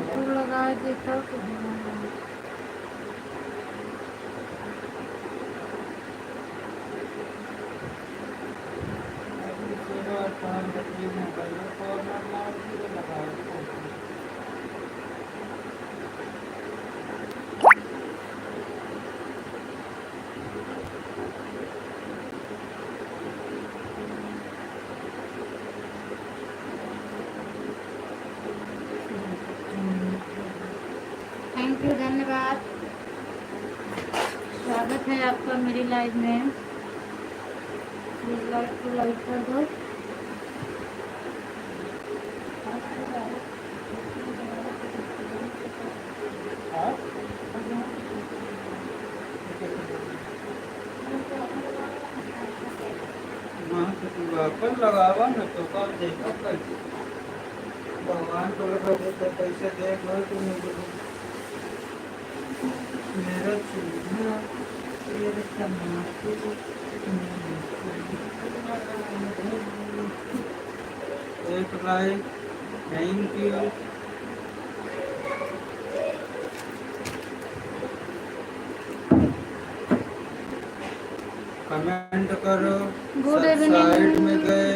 Photo लगाए देखो तो थैंक यू, धन्यवाद। स्वागत है आपका मेरी लाइव में। प्लीज लाइक को लाइक कर दो। कल लगावा न तो कल देखो कैसे भगवान को लगा तो कैसे देख लो तुम मेरा चूल्हा तेरे समाते एक लाइक थैंक यू। कमेंट करो। Good side evening. में गए।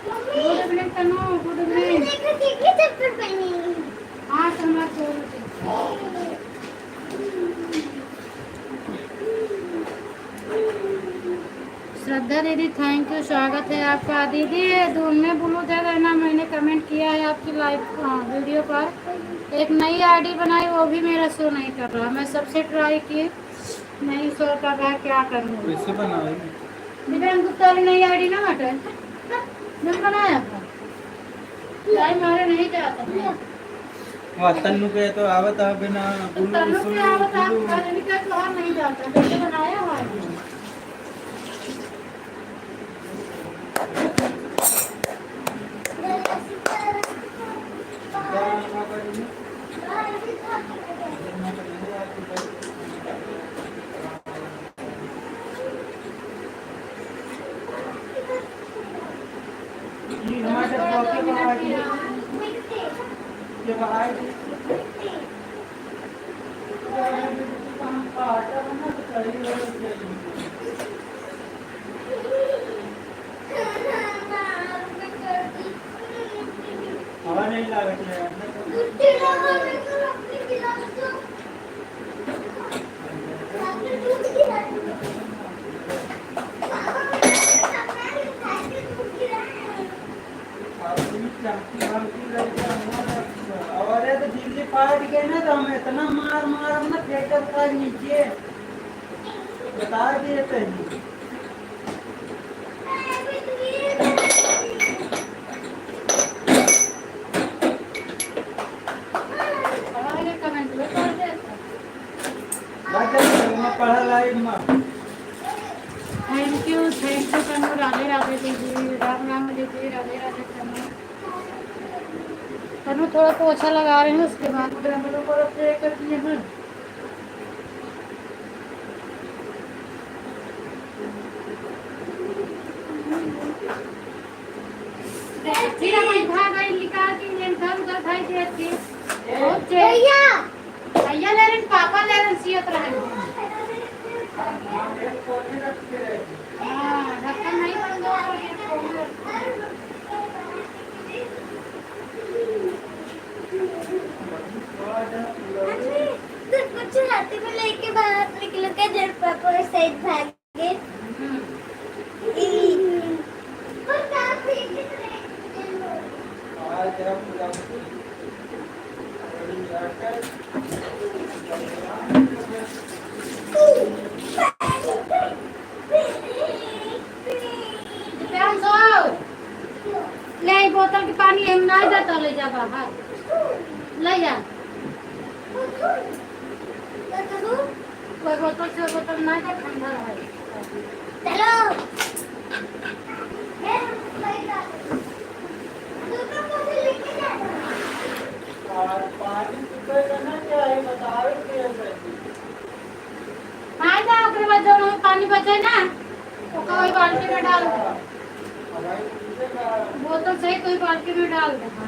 Good evening Tanu. Good evening. हाँ समझ श्रद्धा दीदी थैंक यू, स्वागत है आपका। दीदी दूर में बोलो दे देना, मैंने कमेंट किया है आपकी लाइव वीडियो पर। एक नई आईडी बनाई, वो भी मेरा शो नहीं कर रहा। मैं सबसे ट्राई की, नहीं शो कर रहा, क्या करूँ। कैसे बनाए दिव्यांग गुप्ता वाली नई आईडी ना हटे, जब बनाया था टाइम मारे नहीं जाता। तन्नू के तो आवत है बिना तन्नू के आवत आप करने का तो और नहीं जाता, कैसे बनाया हुआ है। हवा नहीं लागत है। और तो बिजली फाट गई ना तो हम इतना मार मार ना फेंकर था नीचे बता दिए पहले। पढ़ा लाइव में थैंक यू तनु। राधे राधे दीदी, राम राम दीदी, राधे राधे तनु। तनु थोड़ा पोछा लगा रहे हैं, उसके बाद कर दिए हैं। फिर हम भाग गए निकाल के इधर उधर खाई दिए थी। भैया भैया ले रहे, पापा ले रहे, सियत रहे। हाँ ढक्कन नहीं बंद हो कुछ हाथी में लेके बाहर निकल के जब पापा साइड भागे। ले बोतल के पानी हम नहीं देता, ले जा बाहर ले जा। कोई बोतल से बोतल नहीं दे, ठंडा है। चलो पानी बचे ना, तो कोई बाल्टी में डाल दो। बोतल सही कोई बाल्टी में डाल देना।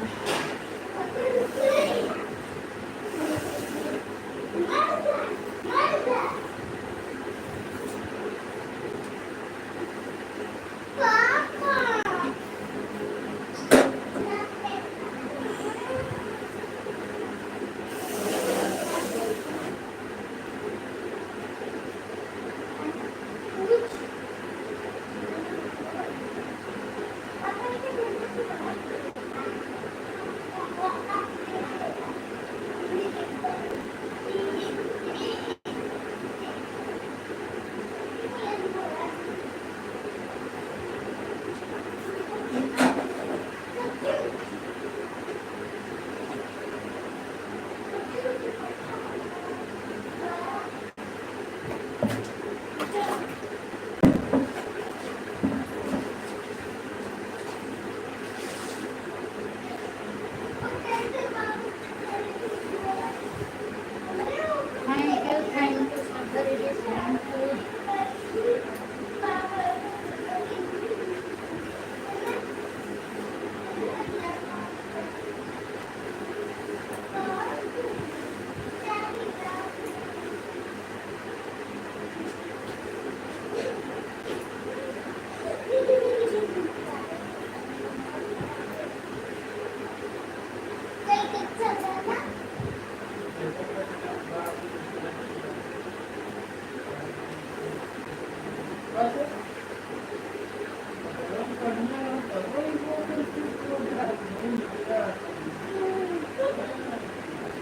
थैंक यू श्रद्धा दीदी, थैंक यू।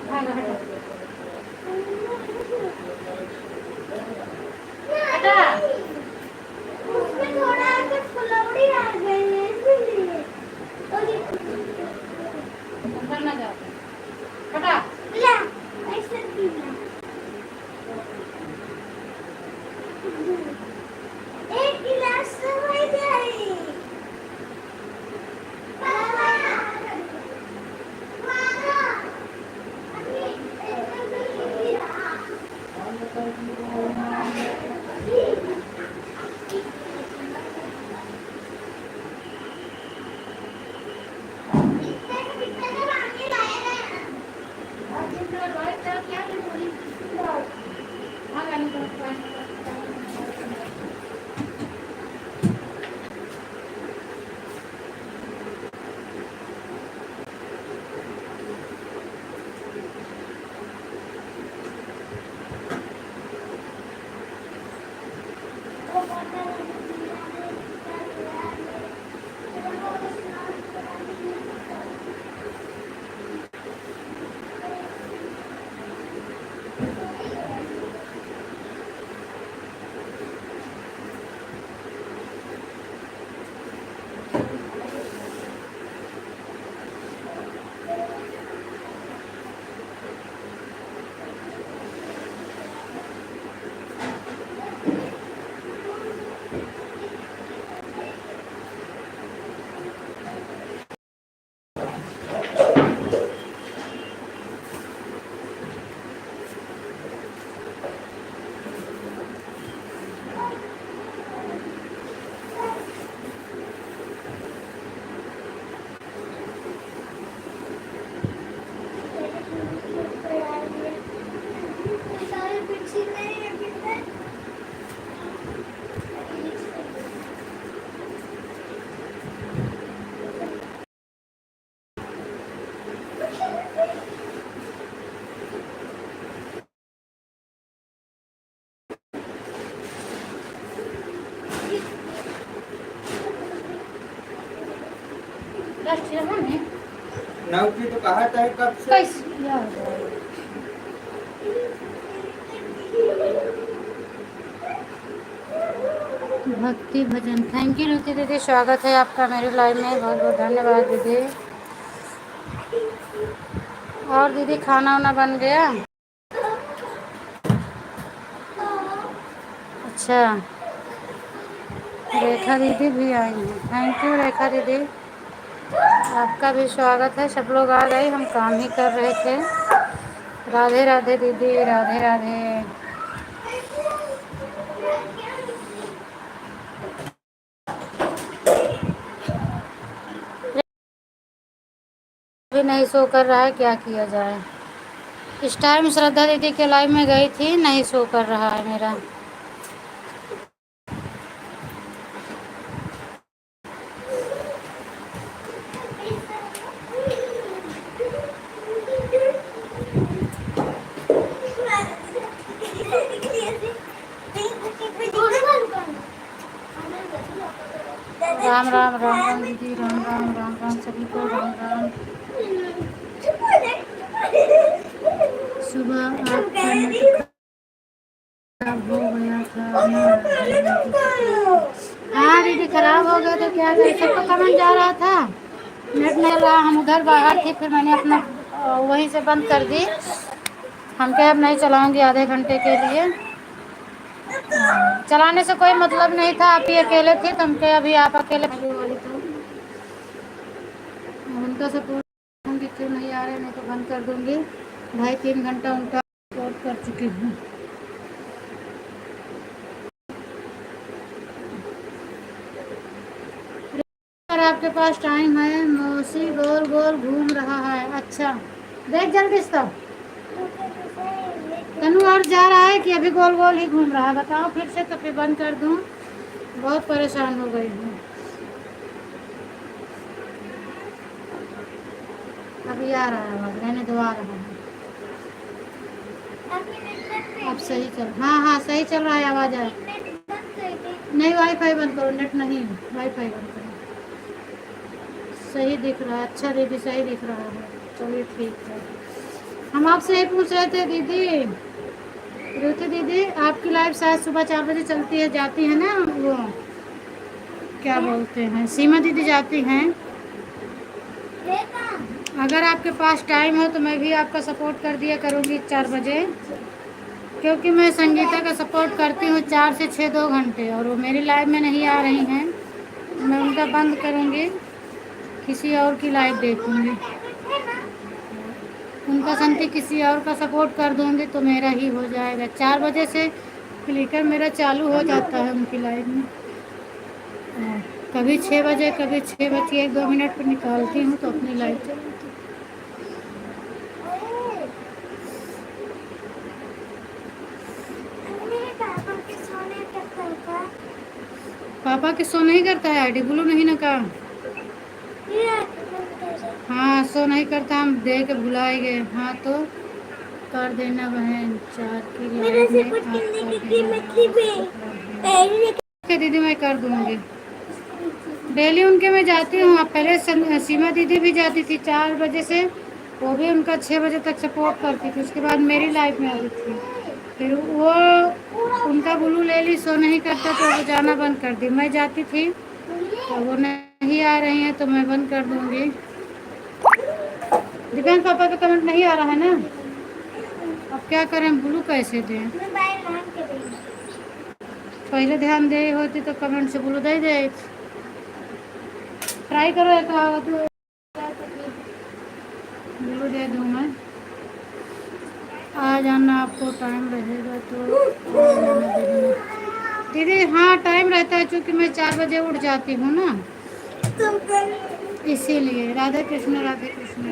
भागा हटो। हटा। उसमें थोड़ा आके फुलौड़ी आ गई है इसलिए। और ये अंदर ना जाओ। हटा। ला ऐसे पीना। एक गिलास तो हो जाए। भागा निकलो। नौकी तो कहा था कब से। कैसे यार? भक्ति भजन, थैंक यू रुचि दीदी, स्वागत है आपका मेरे लाइव में, बहुत बहुत धन्यवाद दीदी। और दीदी खाना वाना बन गया? अच्छा, रेखा दीदी भी आई हैं, थैंक यू रेखा दीदी, आपका भी स्वागत है। सब लोग आ गए, हम काम ही कर रहे थे। राधे राधे दीदी, राधे राधे। नहीं शो कर रहा है, क्या किया जाए। इस टाइम श्रद्धा दीदी के लाइव में गई थी, नहीं शो कर रहा है मेरा। राम राम राम राम दीदी, राम राम राम राम सभी को राम राम। सुबह आपका नेट खराब हो गया था, हाँ दीदी खराब हो गया तो क्या करें, सबको कमेंट जा रहा था, नेट नहीं रहा, हम उधर बाहर थे, फिर मैंने अपना वहीं से बंद कर दी। हम क्या अब नहीं चलाऊंगी आधे घंटे के लिए, चलाने से कोई मतलब नहीं था, आप ही अकेले थे, तुम के अभी आप अकेले वाली तो उनका सपोर्ट दूंगी, क्यों नहीं आ रहे, नहीं तो बंद कर दूंगी। 2.5-3 घंटा उनका सपोर्ट कर चुकी हूँ। अगर आपके पास टाइम है, मौसी गोल गोल घूम रहा है, अच्छा देख जल्दी इसका। तनु और जा रहा है कि अभी गोल गोल ही घूम रहा है, बताओ फिर से, तो फिर बंद कर दूँ, बहुत परेशान हो गई हूँ। अभी आ रहा है आवाज, रहने दो, आ रहा है, अब सही चल, हाँ हाँ सही चल रहा है, आवाज आ, नहीं वाईफाई बंद करो, नेट नहीं, वाईफाई बंद करो, सही दिख रहा है, अच्छा दीदी सही दिख रहा है, चलिए ठीक है। हम आपसे यही पूछ रहे थे दीदी, रुचि दीदी आपकी लाइव शायद सुबह 4 बजे चलती है, जाती है ना, वो क्या बोलते हैं, सीमा दीदी जाती हैं। अगर आपके पास टाइम हो तो मैं भी आपका सपोर्ट कर दिया करूँगी 4 बजे, क्योंकि मैं संगीता का सपोर्ट करती हूँ 4 से 6 2 घंटे, और वो मेरी लाइव में नहीं आ रही हैं, मैं उनका बंद करूँगी, किसी और की लाइव देखूँगी, उनका संती किसी और का सपोर्ट कर दूँगी तो मेरा ही हो जाएगा। 4 बजे से क्लिकर मेरा चालू हो जाता है उनकी लाइव में, कभी 6 बजे, कभी 6 बज के 1-2 मिनट पर निकालती हूँ तो अपनी लाइव चलाती हूँ। पापा के शो नहीं करता है, आईडी ब्लू नहीं ना का, हाँ शो नहीं करता, हम दे के भुलाए गए, हाँ तो कर देना बहन, 4 की लाइव में आप कर दीदी, मैं कर दूँगी, डेली उनके मैं जाती हूँ, पहले सीमा दीदी भी जाती थी 4 बजे से, वो भी उनका 6 बजे तक सपोर्ट करती थी, उसके बाद मेरी लाइफ में आती थी, फिर वो उनका ब्लू ले ली, शो नहीं करता तो वो जाना बंद कर दी, मैं जाती थी, तो वो नहीं आ रही हैं तो मैं बंद कर दूँगी। दिव्यांश पापा का कमेंट नहीं आ रहा है ना, अब क्या करें, ब्लू कैसे दें, पहले ध्यान दे होती तो कमेंट से ब्लू दे दे, ट्राई करो एक ब्लू दे दूँ मैं, आ जाना, आपको टाइम रहेगा तो आ जाना दीदी, हाँ टाइम रहता है, क्योंकि मैं 4 बजे उठ जाती हूँ ना, इसीलिए। राधे कृष्ण राधे कृष्ण,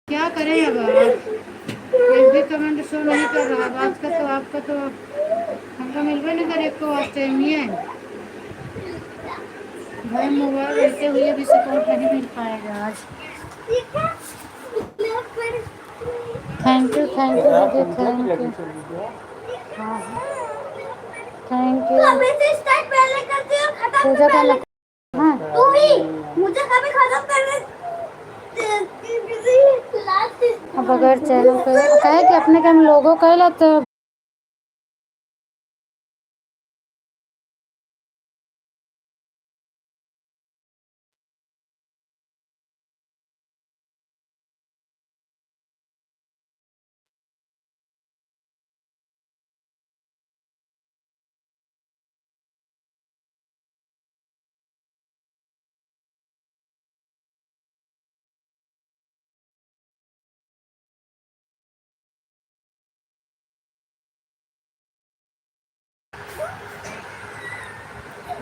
क्या करें अब आप, एक भी कमेंट शो नहीं कर रहा, आज का तो आपका तो हमको मिलवे नहीं करे, को वास्ते नहीं है भाई, मोबाइल रहते हुए भी सपोर्ट नहीं मिल पाएगा आज। थैंक यू दीदी, थैंक यू, हाँ थैंक यू, पूजा का हाँ मुझे कभी खत्म करने अब अगर चैनल पे कहे कि अपने के हम लोगों कहला तो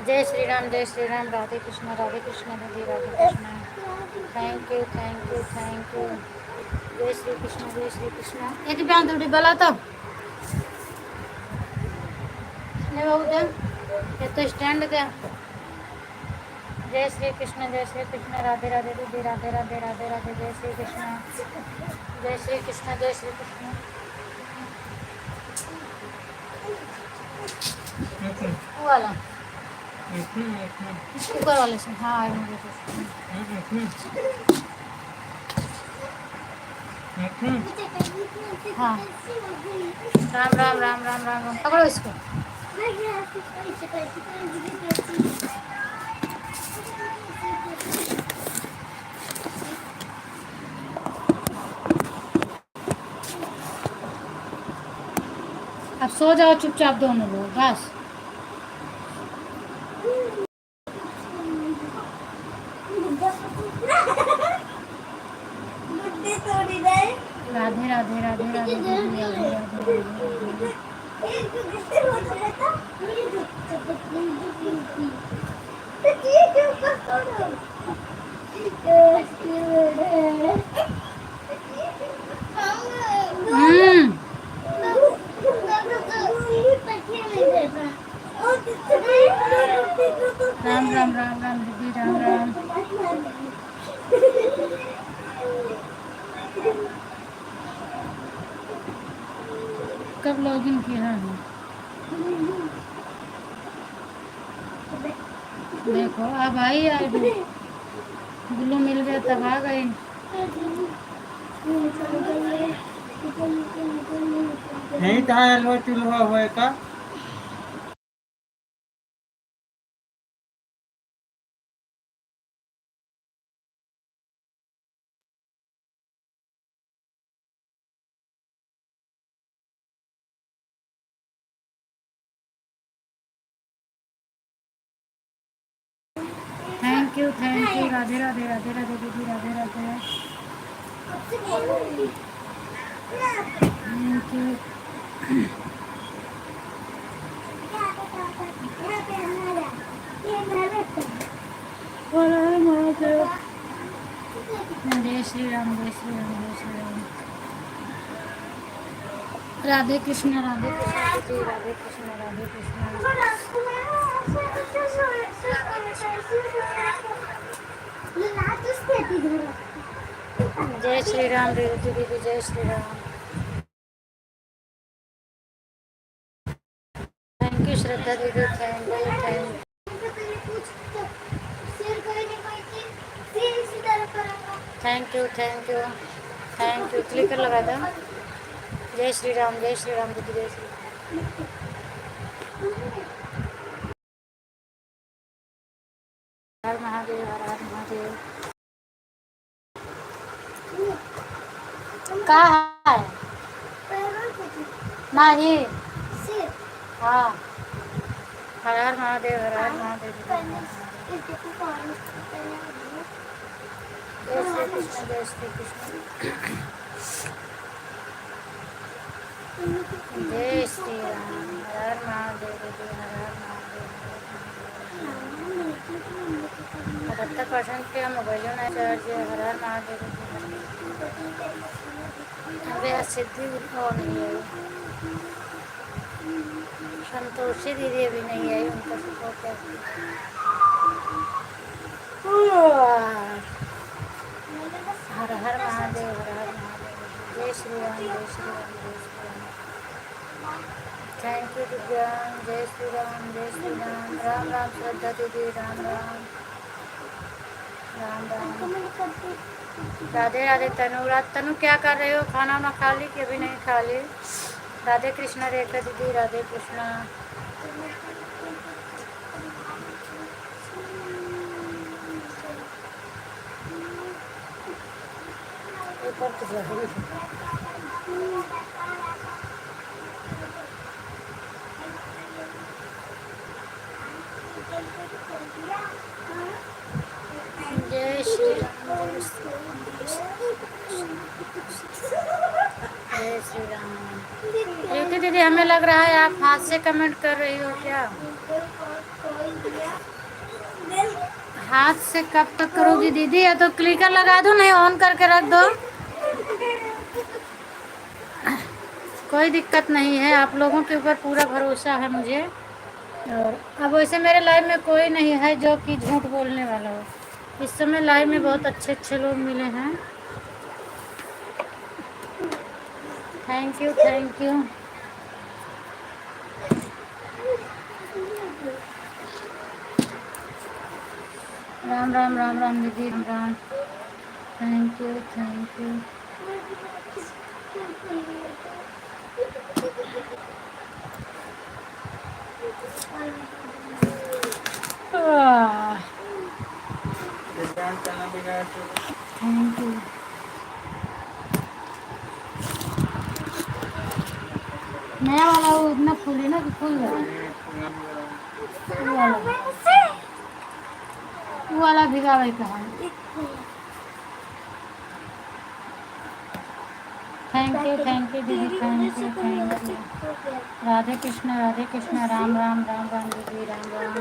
जय श्री राम, जय श्री राम। राधे कृष्ण दीदी, Radhe Krishna. Thank you, thank you, thank you. जय श्री कृष्ण, जय श्री कृष्ण। एक ब्यांत उड़ी बला तो ने बाबू दे ये तो स्टैंड दे। जय श्री कृष्ण, जय श्री कृष्ण। राधे राधे दीदी, राधे राधे, राधे राधे। जय श्री कृष्ण, जय श्री कृष्ण, जय श्री कृष्ण। वो वाला ऊपर वाले से, हाँ आए मुझे तो। हाँ, राम राम राम राम राम राम। पकड़ो इसको। अब सो जाओ चुपचाप दोनों लोग बस। राधे राधे, राधे राधे दीदी, राधे राधे, राधे राधे। राम राम राम राम दीदी, राम राम। कब लॉगिन किया है? देखो अब आई आईडी, गुल्लू मिल गया तब आ गई। नहीं था हलवा चुलवा हुआ का। थैंक यू, राधे राधे, राधे राधे दीदी, राधे राधे। Thank you. जय श्री राम, जय श्री राम, जय श्री राम। राधे कृष्ण, राधे कृष्ण दीदी, राधे कृष्ण, राधे कृष्ण। जय श्री राम दीदी, दीदी जय श्री राम। थैंक यू श्रद्धा दीदी, thank you, thank you. Thank you, thank you, thank you. Clicker लगा दो। जय श्री राम, जय श्री राम दीदी, जय श्री हर महादेव, हर हर महादेव। कहाँ है माही? हाँ, हर हर महादेव, हर हर महादेव। जय श्री कृष्ण, जय श्री कृष्ण। जय श्री राम, हर हर महादेव, हर हर महादेव। 70% पे मोबाइल ना चार्ज, हर हर महादेव। अबे सिद्धि और नहीं आई, संतोषी दीदी अभी नहीं आई, उनका सपोर्ट है। हर हर महादेव, हर हर महादेव। जय श्री राम, जय श्री राम, जय श्री राम। थैंक यू दिव्यांग। जय श्री राम, जय श्री राम। राम राम श्रद्धा दीदी, राम राम, राम राम। राधे राधे तनु। तनु क्या कर रहे हो? खाना वाना खा ली कि अभी नहीं खा ली? राधे कृष्ण रेखा दीदी, राधे कृष्ण। जय श्री राम, जय श्री राम। दीदी हमें लग रहा है आप हाथ से कमेंट कर रही हो क्या? हाथ से कब तक करोगी दीदी? या तो क्लिकर लगा दो, नहीं ऑन करके रख दो, कोई दिक्कत नहीं है। आप लोगों के ऊपर पूरा भरोसा है मुझे। और अब वैसे मेरे लाइफ में कोई नहीं है जो कि झूठ बोलने वाला हो। इस समय लाइफ में बहुत अच्छे अच्छे लोग मिले हैं। Thank you, thank you. Ram Ram Ram Ram दीदी, Ram Ram. Thank you, thank you. Thank you. नया वाला वो इतना फूल है ना कि फूल गया। वो वाला भिगा भाई कहाँ? थैंक यू दीदी, thank you, thank you. Radhe Krishna, Radhe Krishna. Ram Ram Ram Ram दीदी, राम राम।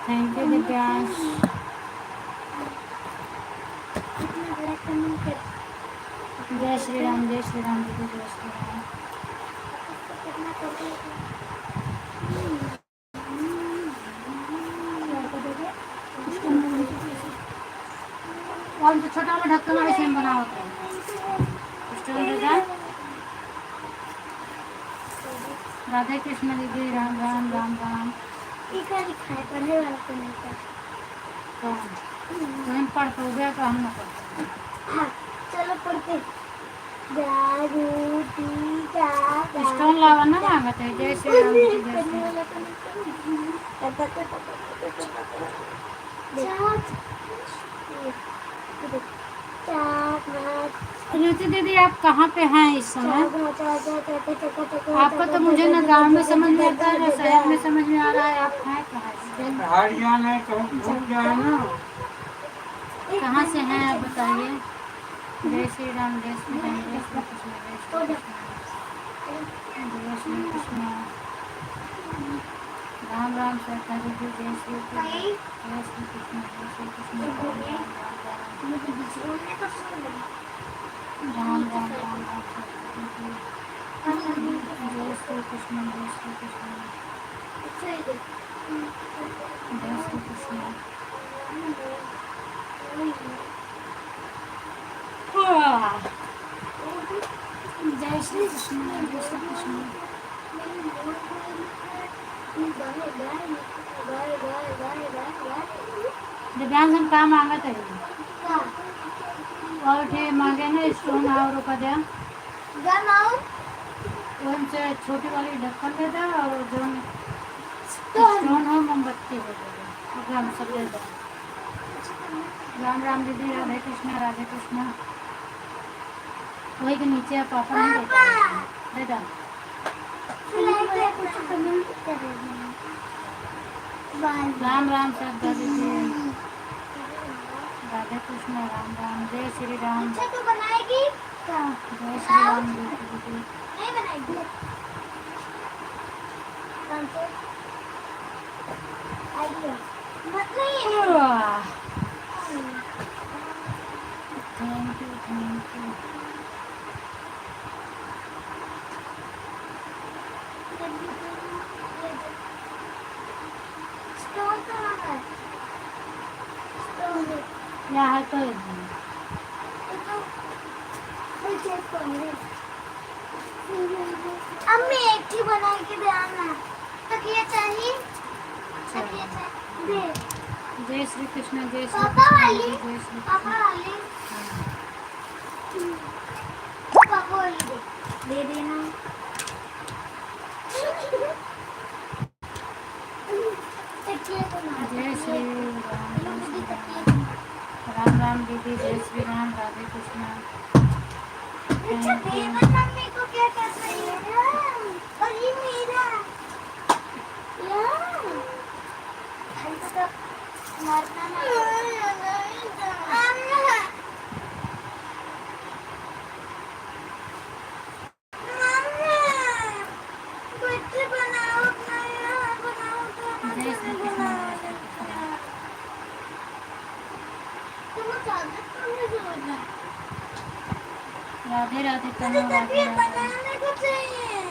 Thank you Divyansh. जय श्री राम, जय श्री राम दीदी, जय श्री राम। और जो छोटा वाला ढक्कन वाला सेम बना होता है स्टोन देता। राधे कृष्ण दीदी, राम राम राम राम। पढ़ने वाला को नहीं था। तुम पढ़ तो गया तो हम ना पढ़ते। हाँ, चलो पढ़ते। स्टोन लावा ना मांगत है। जय श्री राम दीदी, जय श्री राम। रुचि दीदी आप कहाँ पे हैं इस समय? आपको तो मुझे न गांव में समझ में आता है, न शहर में समझ में आ रहा है। आप हैं कहाँ? बाहर जाना है, कहूँ घूम जाना। कहाँ से हैं आप बताइए। जय श्री राम, जय श्री राम, जय श्री कृष्ण, जय श्री कृष्ण, जय श्री कृष्ण। राम राम सरकार दीदी, जय श्री कृष्ण, जय श्री कृष्ण, जय श्री कृष्ण। राम राम राम राम दीदी, जय श्री कृष्ण, जय श्री कृष्ण, जय श्री कृष्ण। जय श्री कृष्ण, जय श्री कृष्ण। दिव्यांग हम कहाँ मांगत है? और थे मांगे ना स्टोन और रुका दिया। उनसे छोटी वाली ढक्कन दे दे और जो स्टोन हो मोमबत्ती हो दे, हम सब दे दो। राम राम दीदी, राधे कृष्णा, राधे कृष्णा। वही के नीचे आप पापा नहीं दे दो। राम राम श्रद्धा दीदी, राधे कृष्ण, राम राम। जय श्री राम। अच्छा तो बनाएगी क्या? जय श्री राम दीदी। नहीं बनाएगी। आइडिया मतलब thank you, thank you. Stone कहाँ है? स्टोन यहाँ है तो अम्मी एक ही बना के देना। तकिया चाहिए? तकिया चाहिए। जय श्री कृष्ण, जय श्री पापा कृष्ण, वाली? जय श्री पापा कृष्ण। वाली? पापा वाली दे देना। तकिया तो ना। जय श्री राम, जय श्री राम। राम राम दीदी, जय श्री राम, राधे कृष्ण। अच्छा देवर मम्मी को क्या कर रही है? और ये मेरा यार हमको तो मारना ना। राधे राधे तनु, राधे राधे। बनाने को चाहिए।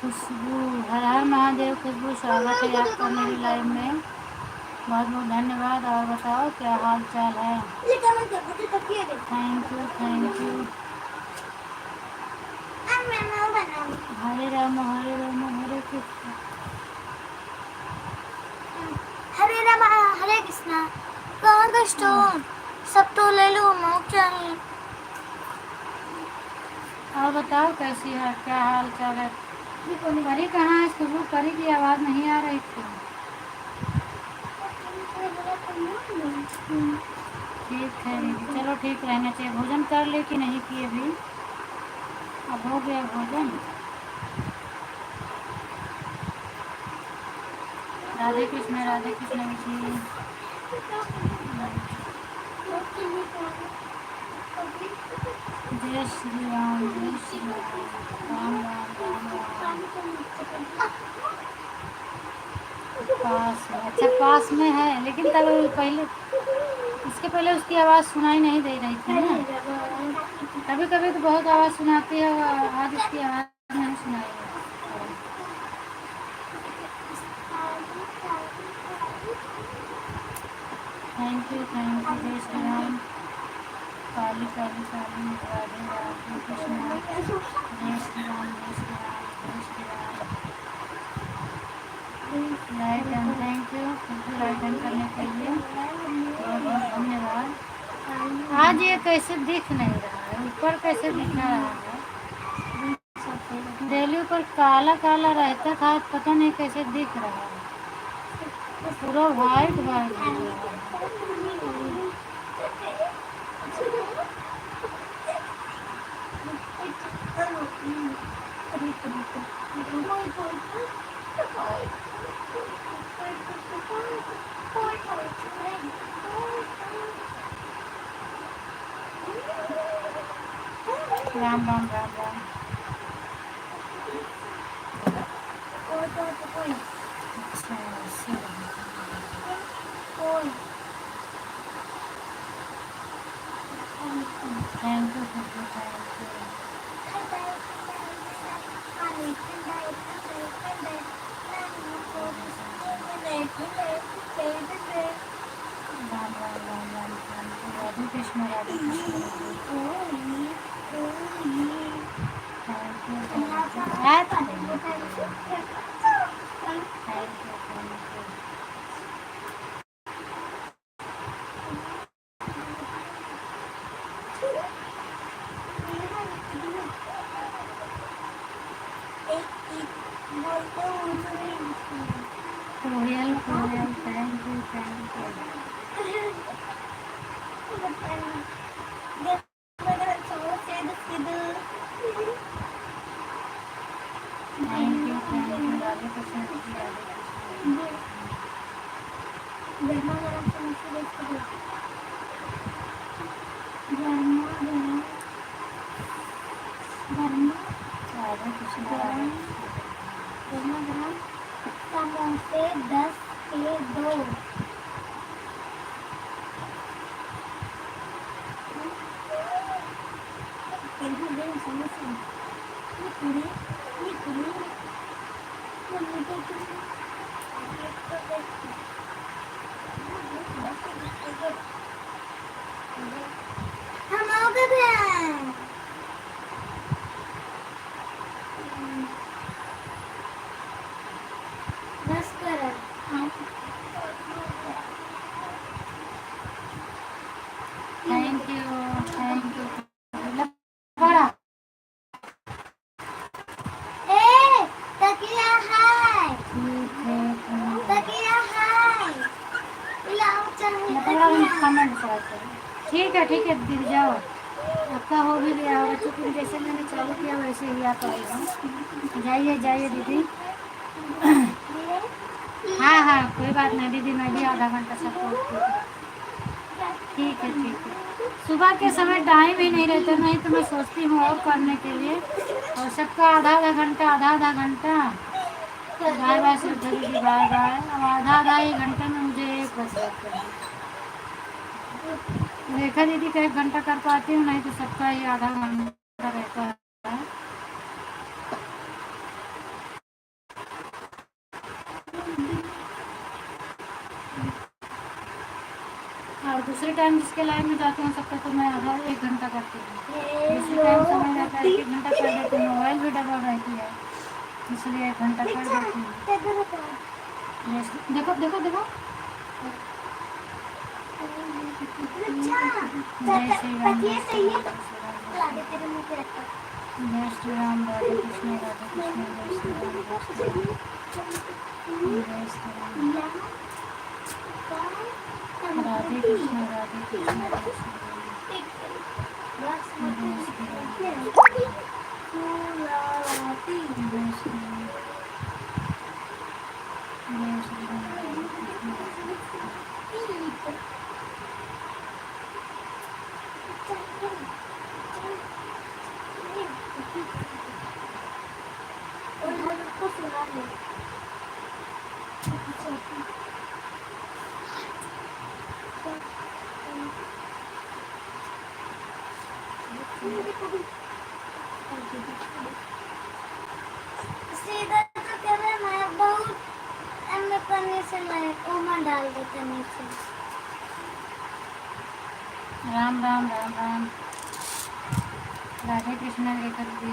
खुशबू, हर हर महादेव। खुशबू, स्वागत है आपका मेरी लाइव में, बहुत बहुत धन्यवाद। और बताओ क्या हाल चाल है? ये कमेंट कर मुझे तकिए दे। Thank you, thank you. अब मैं बनाऊंगी। हरे राम हरे कृष्ण। हरे राम हरे कृष्णा। कहाँ का स्टोन? सब तो ले लो ना, चाहिए। और बताओ कैसी है, क्या हाल चाल है? परी कहाँ है? खुशबू, परी की आवाज़ नहीं आ रही थी। ठीक है दीदी, चलो ठीक रहना चाहिए। भोजन कर ले कि नहीं किए अभी? अब हो गया भोजन? राधे कृष्ण जी। जय श्री राम, जय श्री राम, राम राम राम राम। पास में, अच्छा पास में है, लेकिन तब पहले, इसके पहले उसकी आवाज़ सुनाई नहीं दे रही थी ना। कभी कभी तो बहुत आवाज़ सुनाती है, आज उसकी आवाज़ नहीं सुनाई है। थैंक यू, जय श्री राम। काली काली काली राधे राधे कृष्ण। जय श्री राम, जय श्री राम, जय Shri Ram. Light and thank you, light and करने के लिए बहुत बहुत धन्यवाद। आज ये कैसे दिख नहीं रहा है, ऊपर कैसे दिखा रहा है? डेली ऊपर काला काला रहता था, पता नहीं कैसे दिख रहा है, पूरा वाइट वाइट हो गया है। राम राम राम राम। अच्छा, ऐसे। Thank you, thank you. Ram Ram Ram Ram Ram. Radhe Krishna, Radhe Krishna. Thank you, thank you. कोयल कोयल, thank you, thank you. Thank you, Radhe Krishna ji, Radhe Krishna. Radhe Krishna, Radhe समोसे 10 के 2। हम आ गए हैं। बस कर। Thank you, thank you. बड़ा तकिया है। ठीक है, तकिया है। लाओ चाहिए तकिया। कमेंट करते हैं। ठीक है दीदी, जाओ, आपका हो भी गया होगा, क्योंकि जैसे मैंने चालू किया वैसे ही आप आएगा। जाइए जाइए दीदी। हाँ, कोई बात नहीं दीदी, मैं भी आधा घंटा सपोर्ट की। ठीक है। सुबह के समय टाइम ही नहीं रहता, नहीं तो मैं सोचती हूँ और करने के लिए, और सबका आधा घंटा। बाय बाय श्रद्धा दीदी, बाय बाय। अब आधा 1 घंटे में मुझे एक बज जाता है। रेखा दीदी का 1 घंटा कर पाती हूँ, नहीं तो सबका ही आधा घंटा रहता है। और दूसरे टाइम जिसके लाइन में जाती हूँ सबका तो मैं आधा 1 घंटा करती हूँ। दूसरे टाइम समय रहता है 1 घंटा कर देती हूँ, मोबाइल भी डबल रहती है इसलिए 1 घंटा कर देती हूँ। देखो देखो देखो। जय श्री राम, जय श्री राम, जय श्री राम, राधे कृष्ण, राधे कृष्ण, जय श्री राम, जय श्री राम, जय श्री राम, राधे कृष्ण, राधे कृष्ण, जय श्री राम, जय श्री राम, जय श्री राम, जय श्री राम, राधे कृष्ण। सीधा तो कह रहे मैं बहुत एम करने से लाइक ओमा डाल देते नीचे। राम राम राम राम, राधे कृष्ण रेखा दीदी।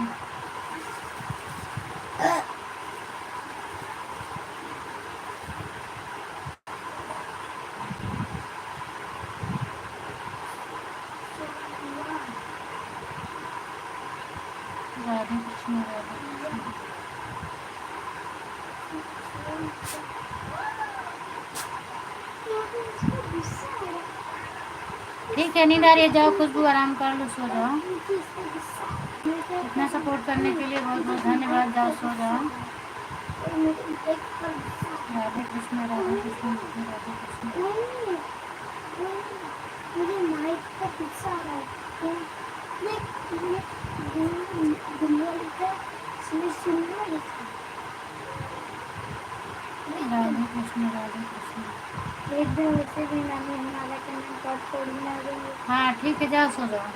राधे कृष्ण, राधे कृष्ण। ठीक है, नींद आ रही है, जाओ खुशबू आराम कर लो, सो जाओ। इतना सपोर्ट करने के लिए बहुत बहुत धन्यवाद, जाओ सो जाओ। राधे कृष्ण, राधे कृष्ण, राधे कृष्ण। मुझे नाइट का गुस्सा आ रहा है। राधे कृष्ण, राधे कृष्ण। एकदम वैसे भी मैंने हमारा कमेंट कर छोड़ना है। हाँ ठीक है, जाओ सो जाओ।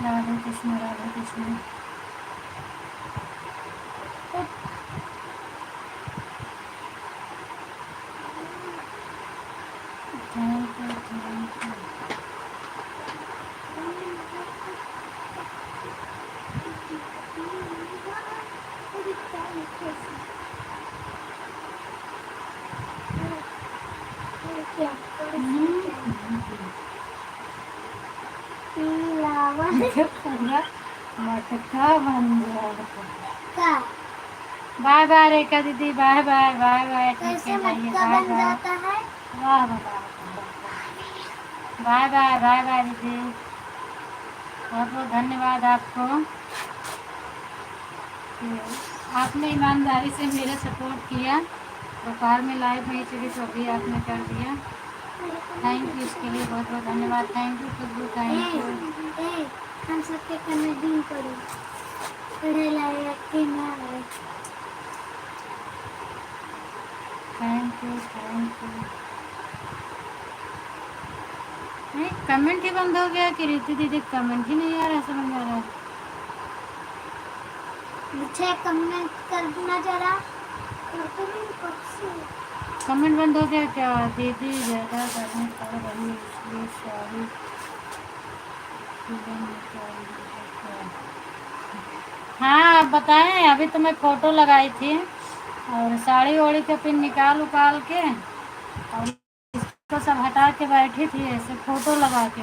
Radhe Krishna, Radhe Krishna. Thank you, thank you. पूरा मटका बन जाएगा। बाय बाय रेखा दीदी, बाय बाय, बाय बाय। ठीक कैसे है, जाइए, मटका बाय बन बाय। जाता है? वाह वाह, बाय बाय, बाय बाय दीदी, बहुत बहुत धन्यवाद आपको कि आपने ईमानदारी से मेरा सपोर्ट किया। दोपहर में लाइव नहीं चली तो अभी आपने कर दिया। थैंक यू, इसके लिए बहुत बहुत धन्यवाद। Thank you Khushboo, thank you. हम सबके कमेंटिंग करो, पढ़े लायक के ना आए। Thank you, thank you. नहीं, कमेंट ही बंद हो गया कि रीति दीदी कमेंट ही नहीं आ रहा, समझ आ रहा है। मुझे कमेंट करना जरा। कमेंट बंद हो गया क्या? दीदी ज़्यादा गर्मी पड़ रही है इसलिए साड़ी हाँ, आप बताएं। अभी तो मैं फ़ोटो लगाई थी और साड़ी ओड़ी के पिन निकाल उकाल के और इसको सब हटा के बैठी थी ऐसे फ़ोटो लगा के।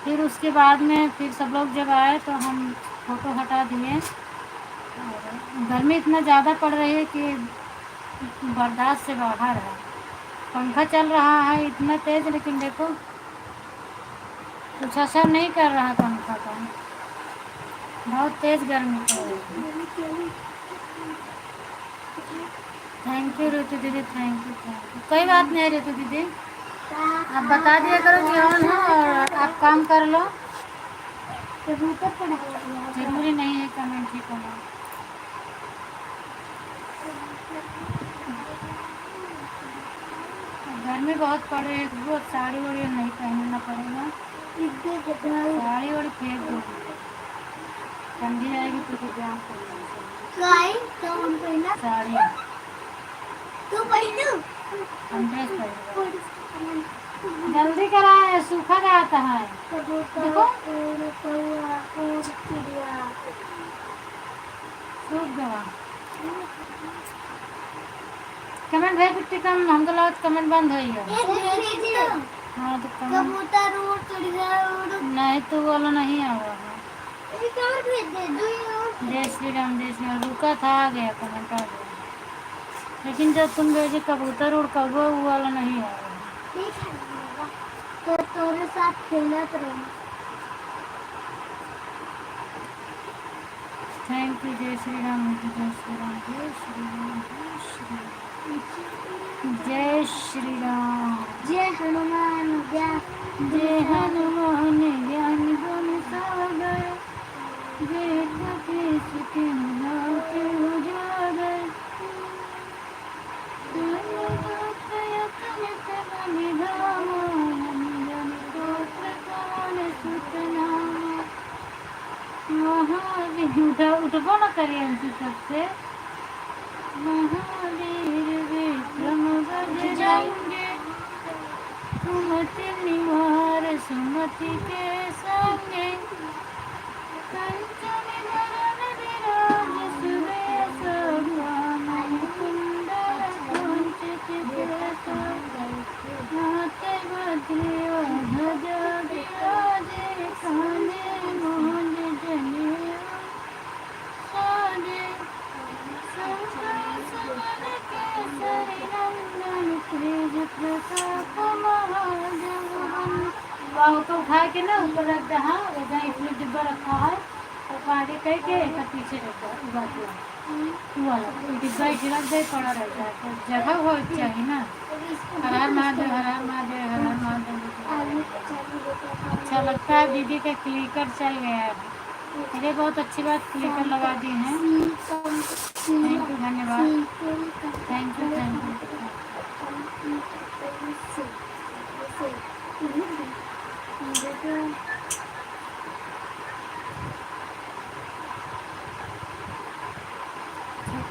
फिर उसके बाद में फिर सब लोग जब आए तो हम फ़ोटो हटा दिए। और गर्मी इतना ज़्यादा पड़ रही है कि बर्दाश्त से बाहर है। पंखा चल रहा है इतना तेज़, लेकिन देखो कुछ असर नहीं कर रहा पंखा का। बहुत तेज़ गर्मी पड़ रही है। थैंक यू ऋतु दीदी, थैंक यू, थैंक यू। कोई बात नहीं ऋतु दीदी, आप बता दिया करो कि ऑन हो और आप काम कर लो। जरूरी नहीं है कमेंट ही करना। गर्मी बहुत पड़ रही है, बहुत साड़ी वाड़ी नहीं पहनना पड़ेगा, साड़ी वाड़ी फेंक दो, ठंडी आएगी तो जाम पड़ेगा। साड़ी हम ड्रेस पहनेगा, जल्दी कराए, सूखा जाता है। देखो सूख गया। कमेंट भेज बिट्टी कम, हम तो लगा कमेंट बंद हो गया। हाँ तो कमेंट कबूतर उड़, चिड़िया उड़, नहीं तो वाला नहीं आ रहा है। एक और भेज दे, दो और। जय श्री राम, जय श्री राम, रुका था, आ गया कमेंट आ गया, लेकिन जब तुम भेजे कबूतर उड़ कौवा वो वाला नहीं आ रहा है। ठीक है बाबा, तो तोरे साथ खेलत रहे। थैंक यू, जय श्री राम, जय श्री राम, जय श्री राम, जय श्री राम, जय श्री राम, जय हनुमान ज्ञान, जय हनुमान ज्ञान गुण सागर, जय कपीस तिहुँ लोक उजागर, उठबो न करिए हमसे सबसे। महावीर विक्रम बजरंगी, सुमति निवार सुमति के संगे, कंचन बरन विराज सुबेश भानु, कुंडल कुंचित केश, नाथ बज्र ध्वजा विराजे, कांधे मूंज जनेऊ साजे, शंकर सुवन केसरी नंदन, तेज प्रताप महाजगवंदन। बाहु को उठा के ना ऊपर रख दे, हाँ वैसा इसमें डिब्बा रखा है, और आगे कह के एक पीछे रख दे, वो वाला डिब्बा इसे रख दे, पड़ा रहता है, तो जगह हो चाहिए ना। हर हर महादेव, हर हर महादेव, हर हर महादेव। अच्छा लगता है, दीदी का क्लिकर चल गया है, मुझे बहुत अच्छी बात, क्लिकर लगा दी हैं। थैंक यू, धन्यवाद, thank you, thank you.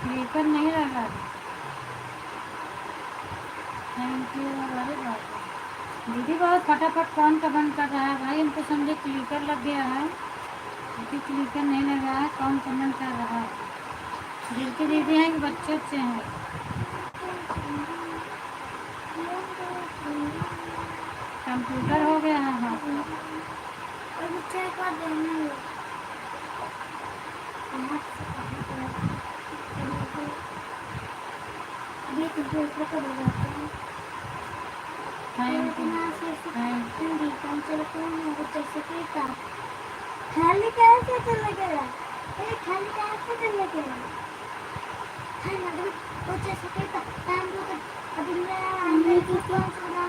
Clicker नहीं लगा, थैंक यू। अरे बात दीदी बहुत फटाफट कौन का बंद कर रहा है भाई, हम तो समझे क्लिकर लग गया है, क्योंकि क्लिकर नहीं लगा है, कौन कमेंट कर रहा है। दिल की दीदी हैं कि बच्चे अच्छे हैं। कंप्यूटर हो गया है, हाँ थैंक यू, थैंक यू। खाली कैसे चल गया, खाली कैसे चल गया, कुछ ऐसा कहता टाइम तो अभी मैं तो कौन सुना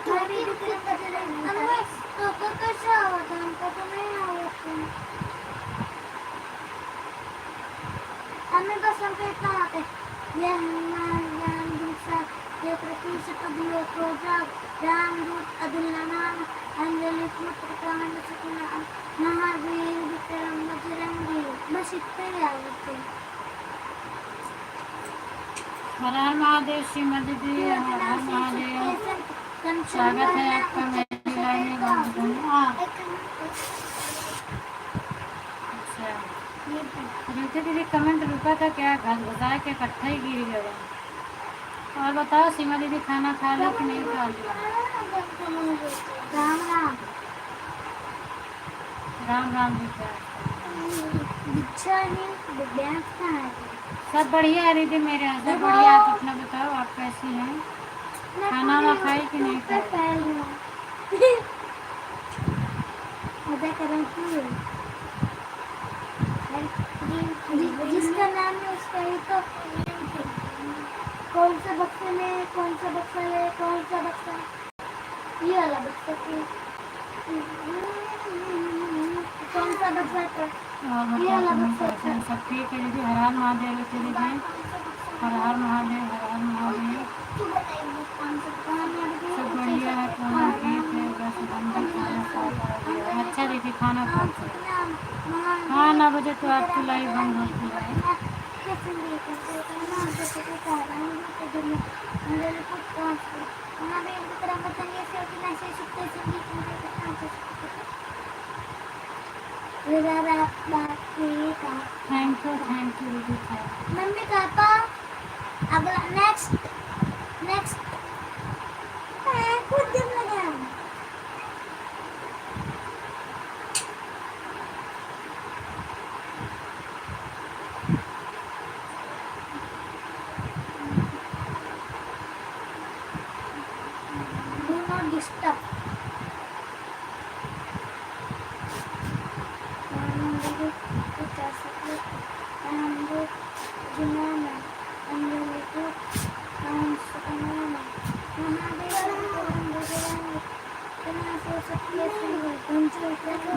थोड़ी दुकान पर चले गए, तो कैसे हुआ था, हमको तो नहीं आया था, हमें बस हमको इतना आता है, ये हनुमान ज्ञान दूसरा, ये प्रतिष्ठित अभियो प्रोजाक, रामदूत अदुल्लानाम, अंजलि पुत्र कामन सकुना, महावीर विक्रम बजरंगी, बस इतने ही आते। हर हर महादेव, श्रीमती दीदी, हर हर महादेव, स्वागत है आपका मेरी लाइन में। अच्छा रिंकी दीदी कमेंट रुका था क्या, घसा के इकट्ठा ही गिर गया। और बताओ सीमा दीदी खाना खा ली कि नहीं खा लिया। राम राम, राम राम जी का दीक्षा नहीं, दिव्यांश कहाँ है? सब बढ़िया है दीदी, मेरे यहाँ सब बढ़िया। आप अपना बताओ, आप कैसी हैं, खाना वाना खाई कि नहीं खाई। मजा करो जिसका नाम है उसका ही तो, कौन सा बक्से में कौन सा बक्सा है, कौन सा बक्सा, ये वाला बक्सा कौन सा बक्सा है, और बताओ तुम कैसे हैं, सब ठीक है दीदी। हर हर महादेव के दीदी, हर हर महादेव, हर हर महादेव। तू बताइए कौन सा गाना सब बढ़िया है, खाना ठीक है, बस हम भी खाना खा कर दिया। अच्छा दीदी खाना खा के। हाँ 9 बजे तो आपकी लाइव बंद होती है। थैंक यू दीदी, थैंक मम्मी पापा अगला नेक्स्ट नेक्स्ट खुद दिन लगा do not disturb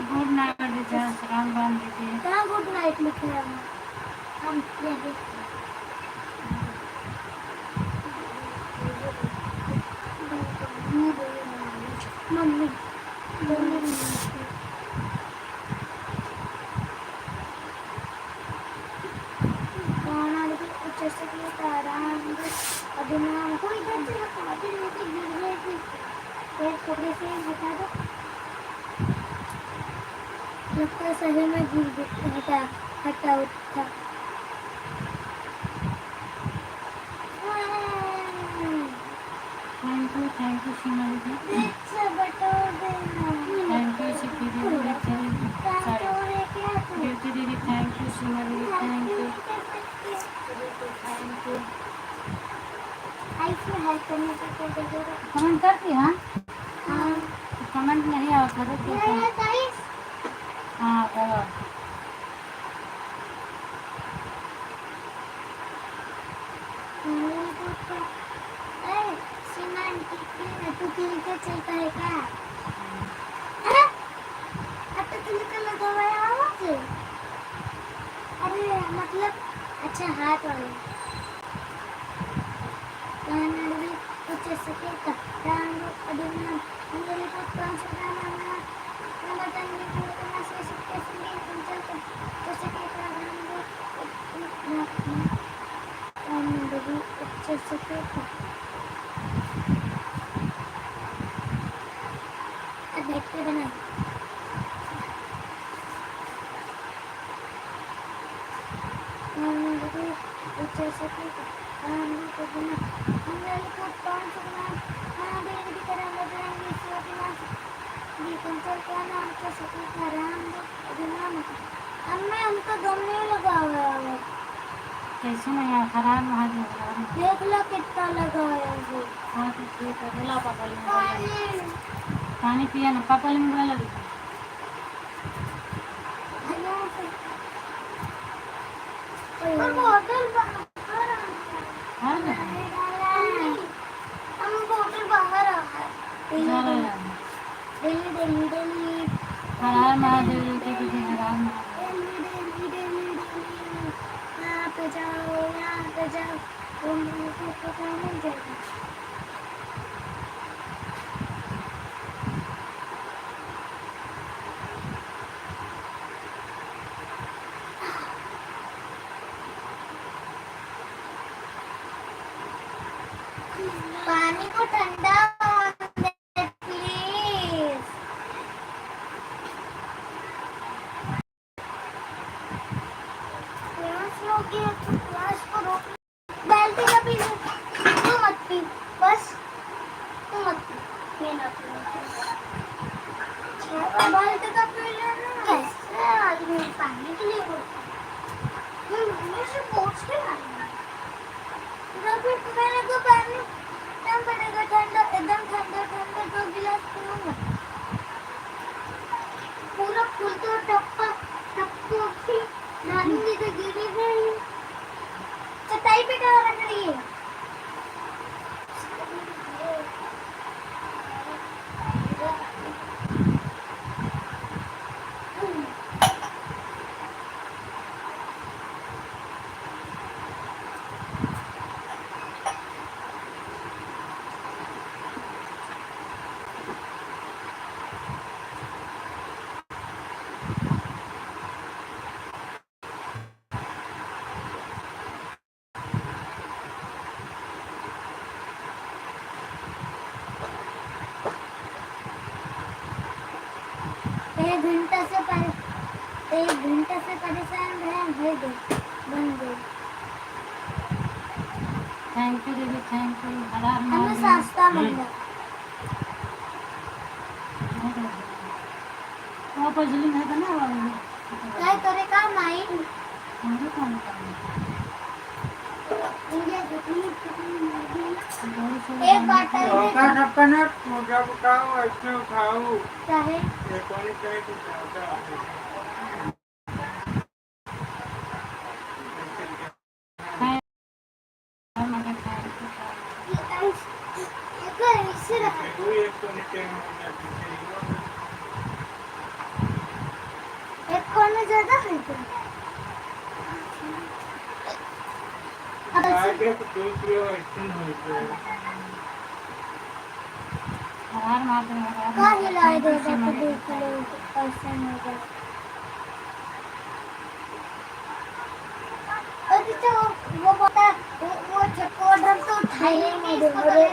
good night दीदी, राम राम दीदी। कहाँ गुड नाइट लिखे हैं हम ये देखते मम्मी कोई इधर से हटा दे नीचे गिर गए थे एक कपड़े से हटा दो लगता है सही में गिर गए हटा हटा उठा थैंक यू सीमा दीदी, थैंक यू सिद्धि दीदी, ब्यूटी दीदी, थैंक यू सीमा दीदी, थैंक यू। कमेंट करती हाँ, कमेंट नहीं आवा करे तो हाँ करो। तू क्लिकर चलता है क्या अब तो क्लिकर लगा हुआ है आवाज अरे मतलब अच्छा हाथ वाले कुछ सके का डांग अदिना अंदर को पांच गाना ना नमतन में को ना से सकते संगीत पंचल को तो सके का डांग अंदर भी कुछ सके का देखते बना उच्च सके का को बिना अंदर को पांच गाना हां देवी की तरह बजरंगी शिवनाथ ये कंचल का नाम उच्च सके का राम अभिमान हमें उनका गम नहीं लगा हुआ है कैसे नहीं यार, खराब महादेव देख लो कितना लगा है वो हाँ तो ठीक है, बोला पापा ले पानी पिया ना, पापा ले बोला लगी और बोतल बाहर हाँ ना हम बोतल बाहर आ ज़्यादा दिल्ली दिल्ली दिल्ली खराब महादेव जी दीदी, खराब यहाँ पे जाओ तुम को पता नहीं जाएगा पानी को ठंडा प्लीज प्यास हो गया तो प्यास को रोक बाल्टी का पी तू मत पी बस तू मत पी मैं ना पी बाल्टी का पी लेना कैसे आदमी पानी के लिए बोलता है मम्मी से पूछ के लाना फिर मैंने को पानी एकदम पड़ेगा ठंडा एकदम ठंडा ठंडा 2 गिलास पीऊंगा पूरा फुल तो टप्पू भी नानी तो गिरी गई चटाई पे कहाँ रख रही है एक घंटा से परेशान रहे हो गए बन गए। थैंक यू दीदी, थैंक यू। हर हर हमें महादेव। सस्ता मिला। वो पजली है ना वाली। काय करे का नाही हमरे कौन काम इंडिया कितनी एक एक बाटल होगा में सबका ना मुझे बताओ ऐसे उठाओ चाहे ये कौन चाहे कुछ आता ऐसे रखा कोई एक तो नीचे एक कोने ज्यादा है क्या? अब ऐसे आगे तो दूसरी ऐसे नहीं है हर महादेव हर हर कहाँ हिलाए महादेव। देगा तो देख लो ऐसे नहीं होगा। अरे तो वो बता वो चक्को ड्रम तो उठाएंगे इसको तो ले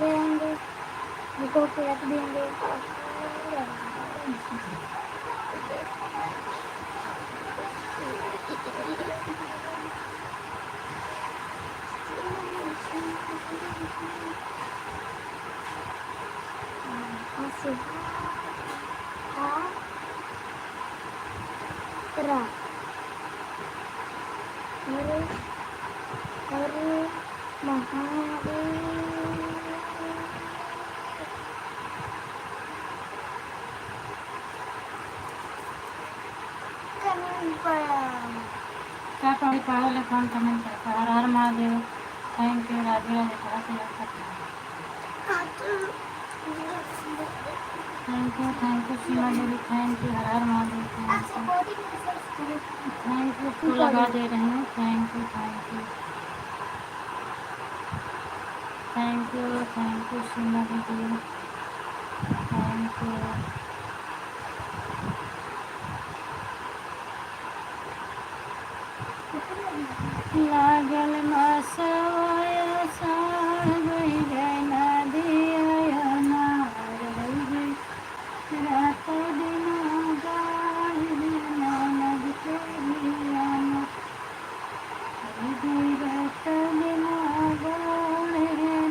लेंगे इसको फेंक देंगे। ऐसे रा अरे अरे महादेव कमेंट पड़ा क्या कभी पागल है कौन कमेंट करता है? हर हर महादेव। Thank you Radhe Radhe. कहाँ से याद करते हैं? Thank you Seema Devi, thank you. हर हर महादेव, थैंक यू। तो लगा दे रही हूँ। Thank you, thank you, thank you, thank you Seema दीदी, थैंक यू। लागल मसवाया साग गई गई नदिया नार गई गई रात दिन गाय ननद के बियाना गई रात दिन गाय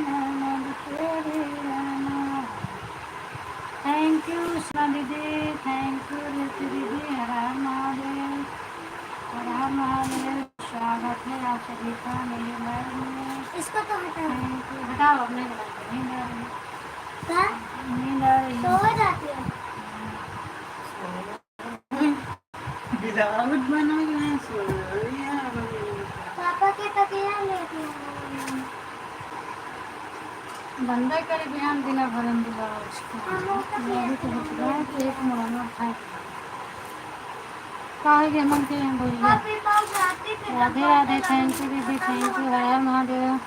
ननद के बियाना। थैंक यू उषा दीदी, थैंक यू ऋतु दीदी। हर हर महादेव, हर हर महादेव। स्वागत है आप सभी का मेरे लाइव में। इसको तो हटा थैंक यू। हटाओ, अब नहीं बताते। नींद आ रही है, का नींद आ रही सो है। जाती है। गिरावट बना के हैं सो रही है पापा के तकिया लेके आए। बंदा करे बिहान दिना भरन दिला उसको। मेरी तो बचगा एक मुड़ना खाए काहे के मन के बोलिए। पापी पाव जाती फिर राधे राधे, थैंक यू दीदी, थैंक यू। हर हर महादेव।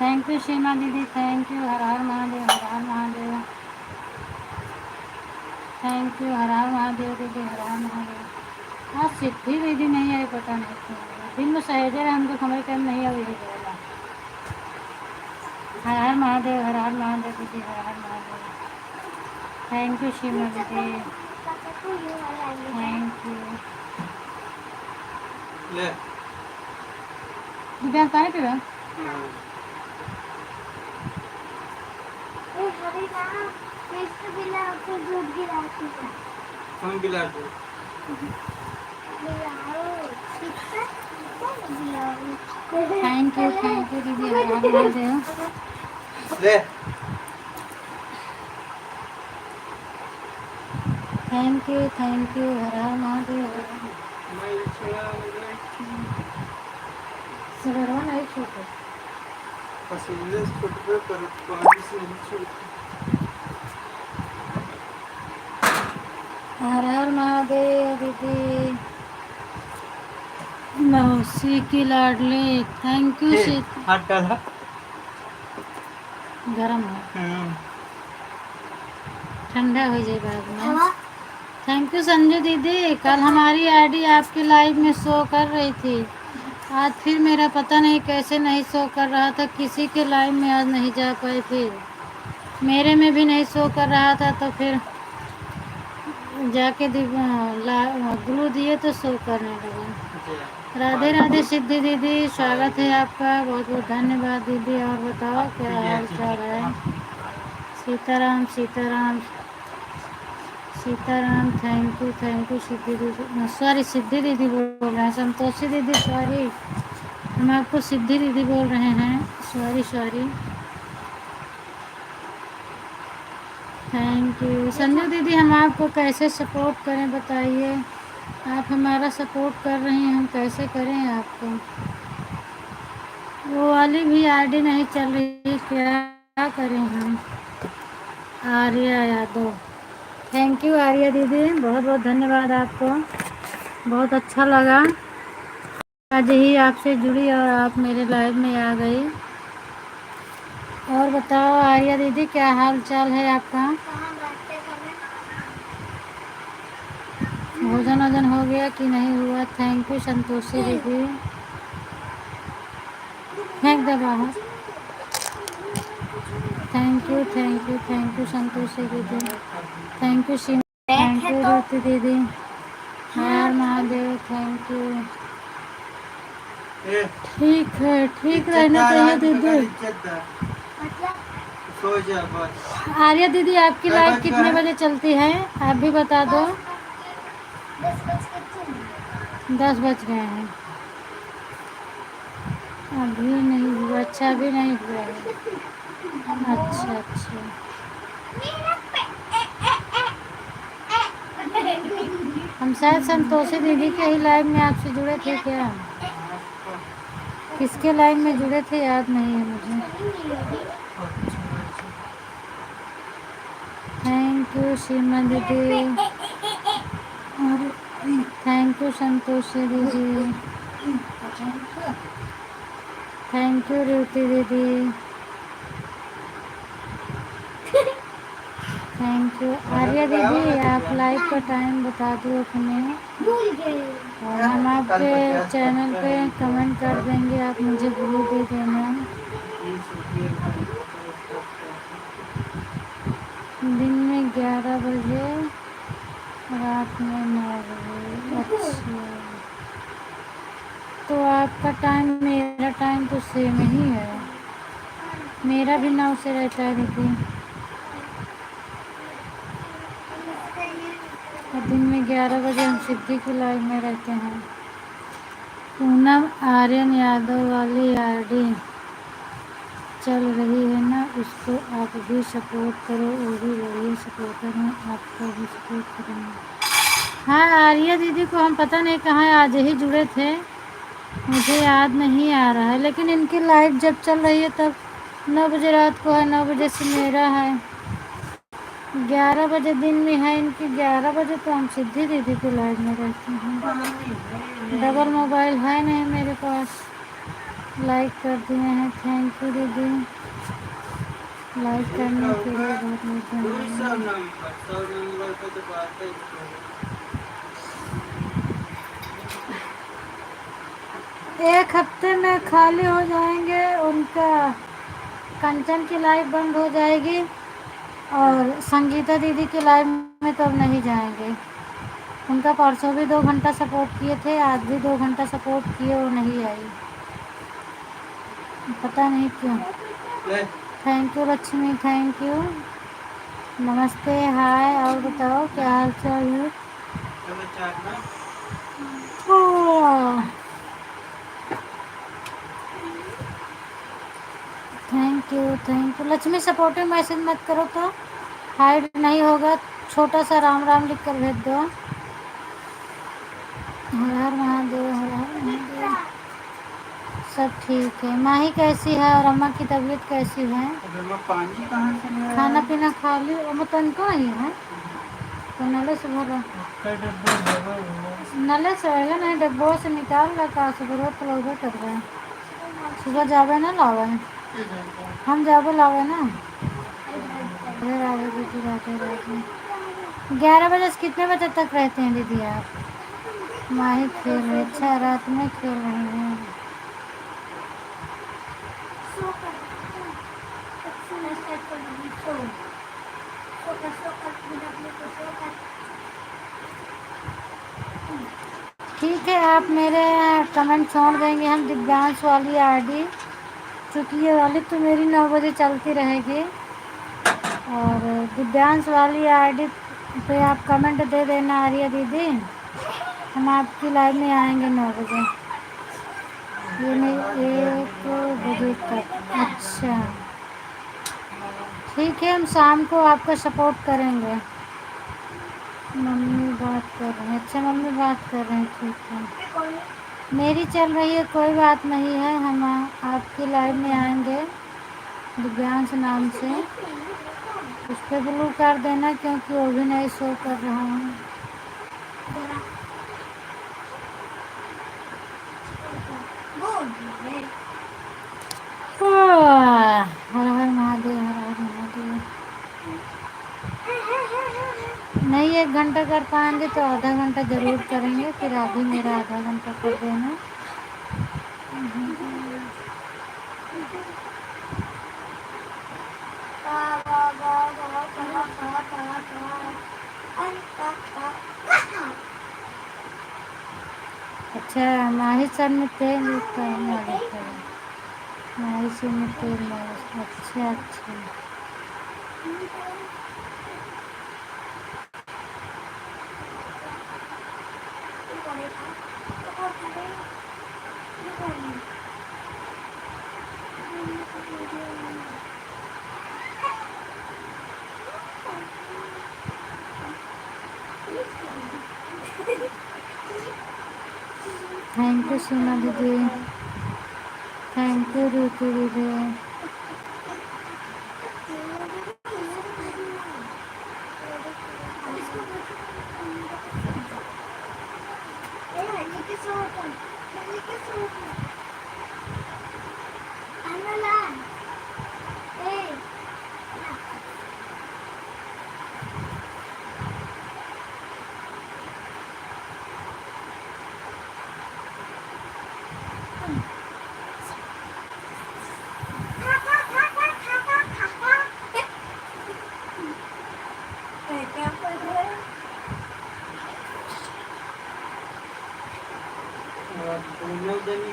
थैंक यू सीमा दीदी, थैंक यू। हर हर महादेव, हर हर महादेव। Thank you. हर हर महादेव दीदी, हर हर महादेव। हाँ सिद्धि दीदी नहीं आई, पता नहीं क्यों। दिन में सहेजे रहे हमको हमारे टाइम नहीं आई है। हर हर महादेव, हर हर महादेव दीदी, हर हर महादेव। थैंक यू सीमा दीदी, थैंक यू। ले दिव्यांग पानी पीवा। ए हरी ना पेस्ट बिला को दूध गिराती है। कौन गिला दो बिलाओ कितना कौन बिलाओ। थैंक यू दीदी, हर हर महादेव। ले थैंक यू, हर हर महादेव। मैं छोड़ा सगरवा नहीं छोटे। पसीने से छूट गए पर पानी से नहीं छूटे हर हर महादेव दीदी। मौसी की लाडली, थैंक यू। हाथ डाला गरम है, ठंडा हो जाए बाद में। थैंक यू संजू दीदी। कल हमारी आईडी आपकी लाइव में शो कर रही थी, आज फिर मेरा पता नहीं कैसे नहीं शो कर रहा था, किसी के लाइव में आज नहीं जा पाई, फिर मेरे में भी नहीं शो कर रहा था, तो फिर जाके ग्लू दिए तो शो करने लगा। राधे राधे सिद्धि दीदी, स्वागत है आपका, बहुत बहुत धन्यवाद दीदी। और बताओ क्या हाल चाल है? सीताराम सीताराम सीताराम, थैंक यू सिद्धि दीदी, सॉरी सिद्धि दीदी बोल रहे हैं, संतोषी दीदी सॉरी, हम आपको सिद्धि दीदी बोल रहे हैं, sorry sorry. Thank you Sanju दीदी, हम आपको कैसे सपोर्ट करें बताइए? आप हमारा सपोर्ट कर रही हैं, हम कैसे करें आपको? वो वाली भी आईडी नहीं चल रही, क्या करें हम? आर्या यादव, थैंक यू आर्या दीदी, बहुत बहुत धन्यवाद आपको, बहुत अच्छा लगा आज ही आपसे जुड़ी और आप मेरे लाइव में आ गई। और बताओ आर्या दीदी, क्या हाल चाल है आपका? कहाँ बैठते करें? भोजन वोजन हो गया कि नहीं हुआ? थैंक यू संतोषी दीदी, फेंक दे बाहर। थैंक यू संतोषी दीदी, थैंक यू सिम, थैंक यू ज्योति दीदी, हर महादेव, थैंक यू। ठीक है, ठीक रहना चाहिए दीदी। मतलब सो जा बस। आर्या दीदी, आपकी लाइव कितने बजे चलती है? आप भी बता दो। 10 बज गए हैं, अभी नहीं हुआ? अच्छा अभी नहीं हुआ है, अच्छा अच्छा। हम शायद संतोषी दीदी के ही लाइव में आपसे जुड़े थे क्या? किसके लाइव में जुड़े थे याद नहीं है मुझे। थैंक यू सीमा दीदी, और थैंक यू संतोषी दीदी, थैंक यू रीति दीदी, थैंक यू आर्या दीदी। आप लाइव का टाइम बता दो अपने, भूल गए। और हम आपके चैनल पे कमेंट कर देंगे, आप मुझे ब्लू दे देना। दिन में 11 बजे, रात में 9 बजे, अच्छा। तो आपका टाइम मेरा टाइम तो सेम ही है, मेरा भी 9 से रहता है दीदी, और दिन में 11 बजे हम सिद्धि की लाइव में रहते हैं। पूनम आर्यन यादव वाली आईडी चल रही है ना, उसको आप भी सपोर्ट करो, वो भी बढ़िया सपोर्टर हैं, आपको भी सपोर्ट करेंगे। हाँ आर्या दीदी को हम पता नहीं कहाँ आज ही जुड़े थे, मुझे याद नहीं आ रहा है, लेकिन इनकी लाइव जब चल रही है तब 9 बजे रात को है, 9 बजे से मेरा है, 11 बजे दिन में है इनकी, 11 बजे तो हम सिद्धि दीदी के लाइव में रहते हैं। डबल मोबाइल है नहीं मेरे पास। लाइक कर दिए हैं, थैंक यू दीदी, लाइक करने के लिए बहुत बहुत धन्यवाद। एक हफ्ते में खाली हो जाएंगे, उनका कंचन की लाइव बंद हो जाएगी, और संगीता दीदी की लाइव में तो अब नहीं जाएंगे। उनका परसों भी 2 घंटा सपोर्ट किए थे, आज भी 2 घंटा सपोर्ट किए, वो नहीं आई, पता नहीं क्यों। Thank you Lakshmi, thank you, नमस्ते, हाय, और बताओ क्या हाल चाल है? Thank you Lakshmi, supportive message मत करो तो हाइड नहीं होगा, छोटा सा राम राम लिख कर भेज दो। हर हर महादेव, हर हर महादेव। सब ठीक है। माही कैसी है और अम्मा की तबीयत कैसी है? पानी कहाँ से लाया? खाना पीना खा ली? अम्मा तनको ही है तो नले से भरा, नले से आएगा नहीं, डब्बों से निकाल रखा, सुबह तो लोग कर रहे हैं, सुबह जावे ना लावे, हम जावे लावे ना। राधे राधे दीदी, राधे राधे। 11 बजे से कितने बजे तक रहते हैं दीदी आप? माही खेल रहे, अच्छा रात में खेल रहे हैं, स्टार्ट कर दूँगी शो शो कर बिना अपने को शो कर ठीक है, आप मेरे कमेंट छोड़ देंगे, हम दिव्यांश वाली आईडी, चूँकि ये वाली तो मेरी 9 बजे चलती रहेगी, और दिव्यांश वाली आईडी पे आप कमेंट दे देना आर्या दीदी, हम आपकी लाइव में आएंगे 9 बजे, ये नहीं 1 बजे तक। अच्छा ठीक है, हम शाम को आपका सपोर्ट करेंगे। मम्मी बात कर रहे हैं, अच्छा मम्मी बात कर रहे हैं, ठीक है, मेरी चल रही है, कोई बात नहीं है, हम आपकी लाइव में आएंगे दिव्यांश नाम से, उस पर ब्लू कर देना क्योंकि वो भी नहीं शो कर रहा हूँ। हर हर महादेव, हर हर महादेव। नहीं 1 घंटा कर पाएंगे तो आधा घंटा ज़रूर करेंगे, फिर अभी मेरा आधा घंटा कर देना। अच्छा माही सर में तेल मालिश करें, माही सर में तेल मालिश, अच्छा अच्छा। थैंक यू सीमा दीदी, थैंक यू रूती दीदी।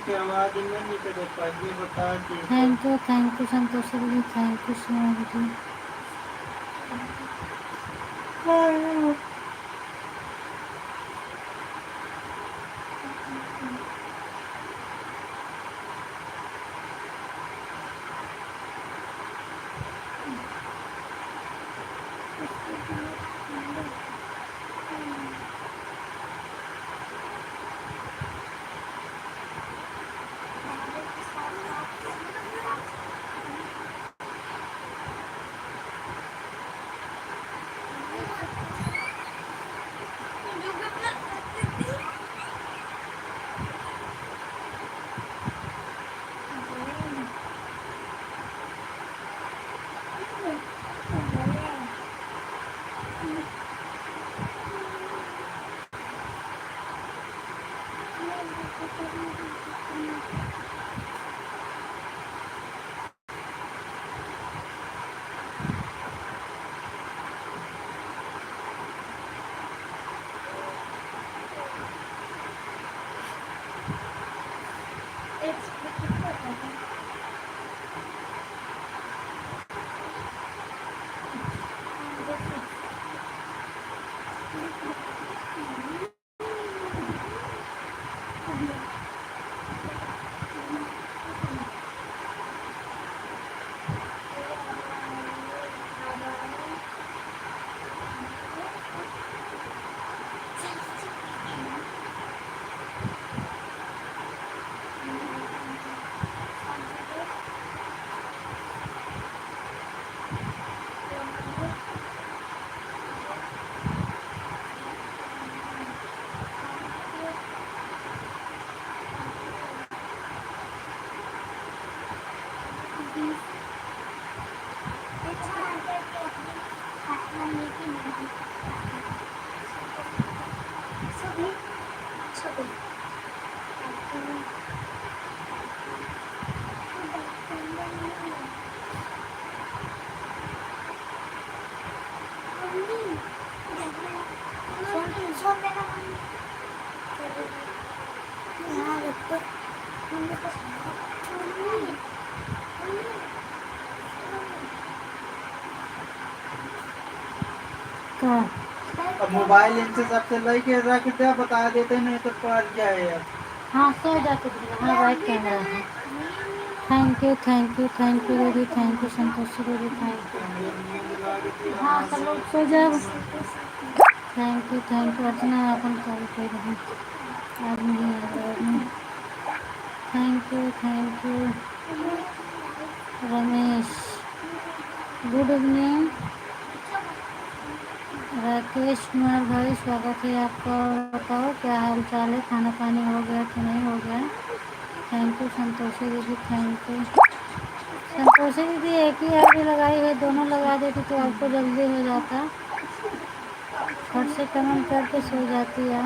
की आवाज नहीं निकल पाती, बता दी। थैंक यू संतोष दीदी, थैंक यू सीमा दीदी। का अब मोबाइल इनसे सबसे लेके रख दे, बता देते नहीं तो पड़ जाए अब। हाँ सो जाते दीदी, हाँ राइट कैमरा है। थैंक यू दीदी, थैंक यू संतोषी दीदी, थैंक यू। हाँ सब लोग सो जाओ। Thank you Archana, upon call कर रही आज नहीं आएगा। Thank you Ramesh, good evening. Rakesh Kumar भाई स्वागत है आपका। बताओ क्या हाल चाल है, खाना पानी हो गया कि नहीं हो गया। थैंक यू संतोषी दीदी, थैंक यू। संतोषी दीदी एक ही आईडी लगाई है, दोनों लगा देती तो आपको जल्दी हो जाता। फट से कमेंट करके सो जाती है।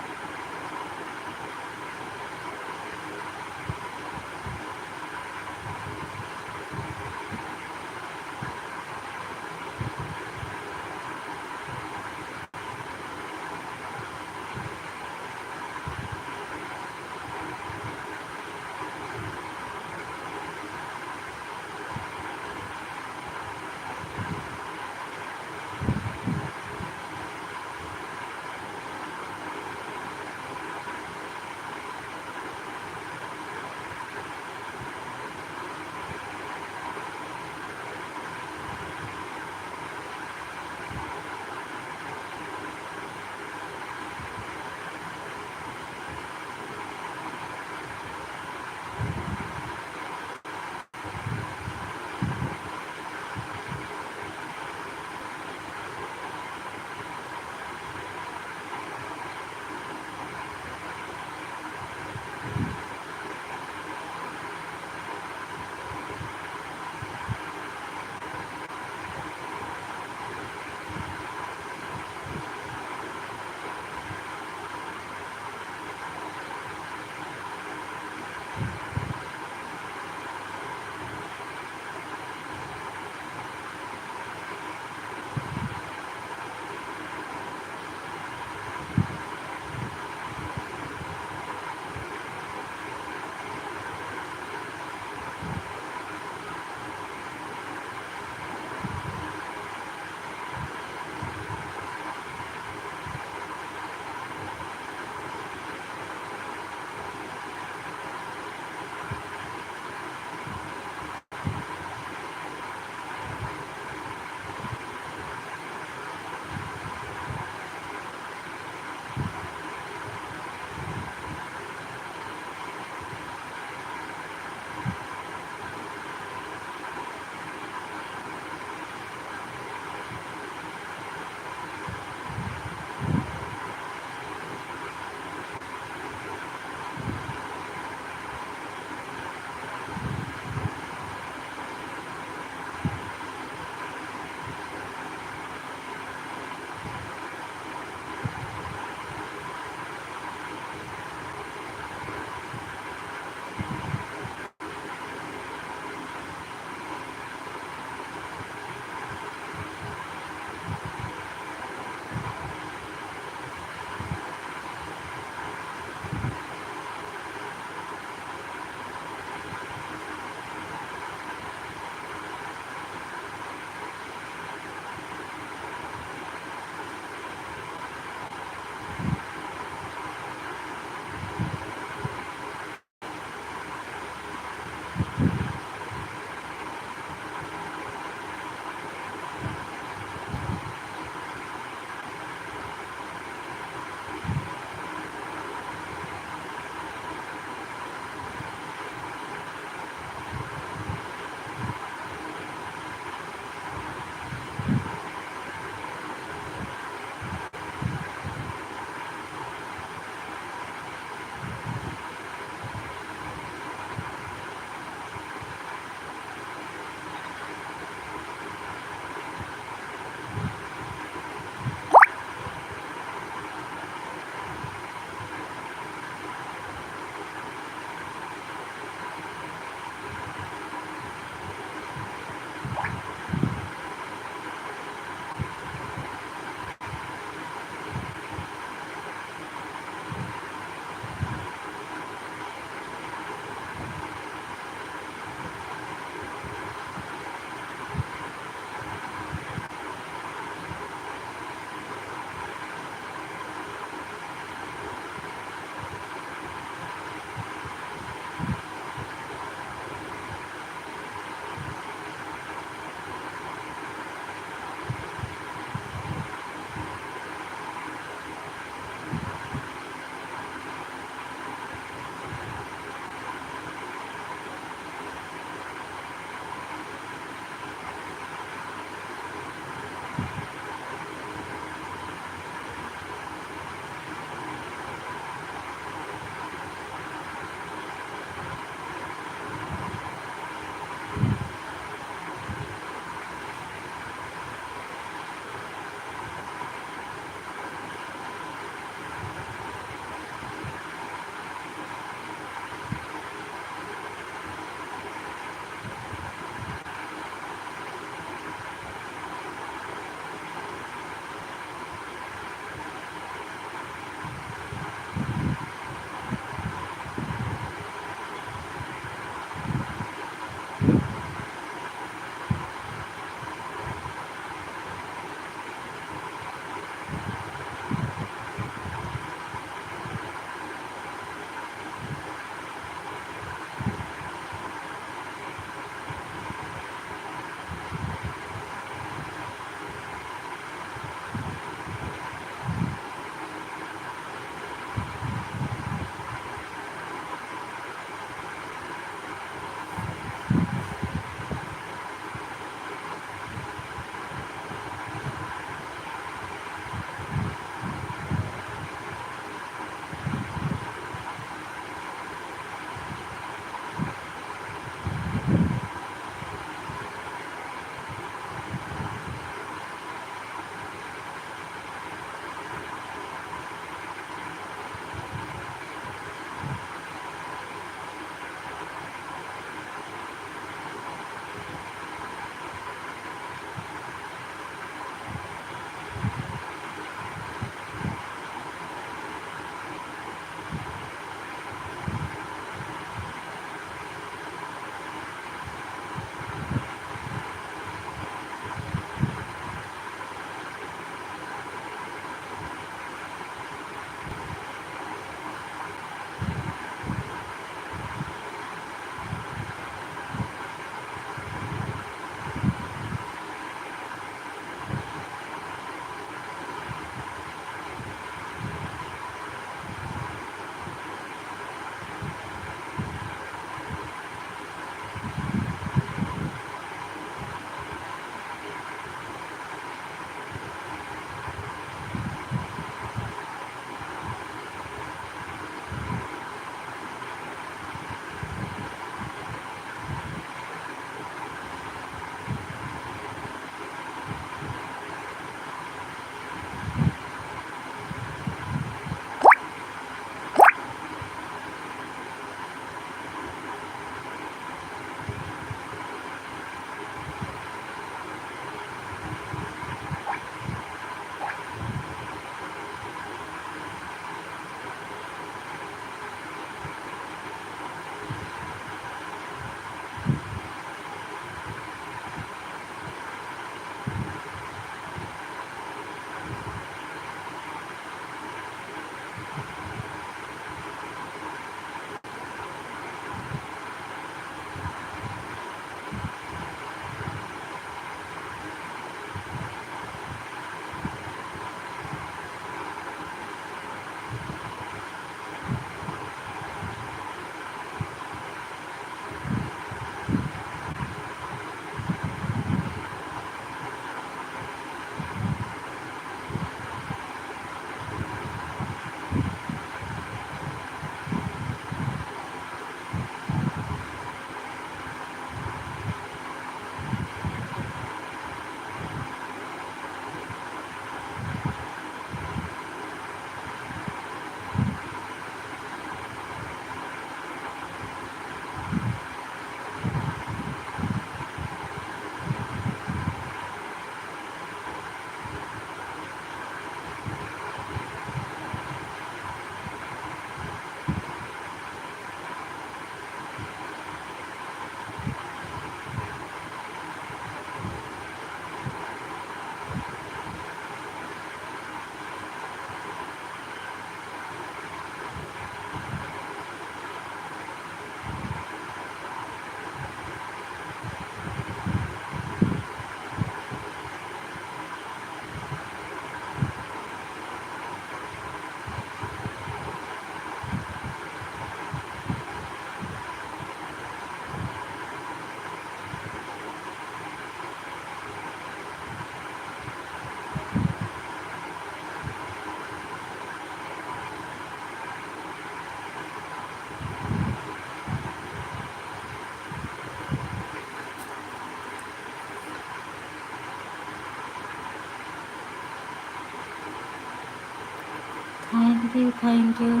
Thank you.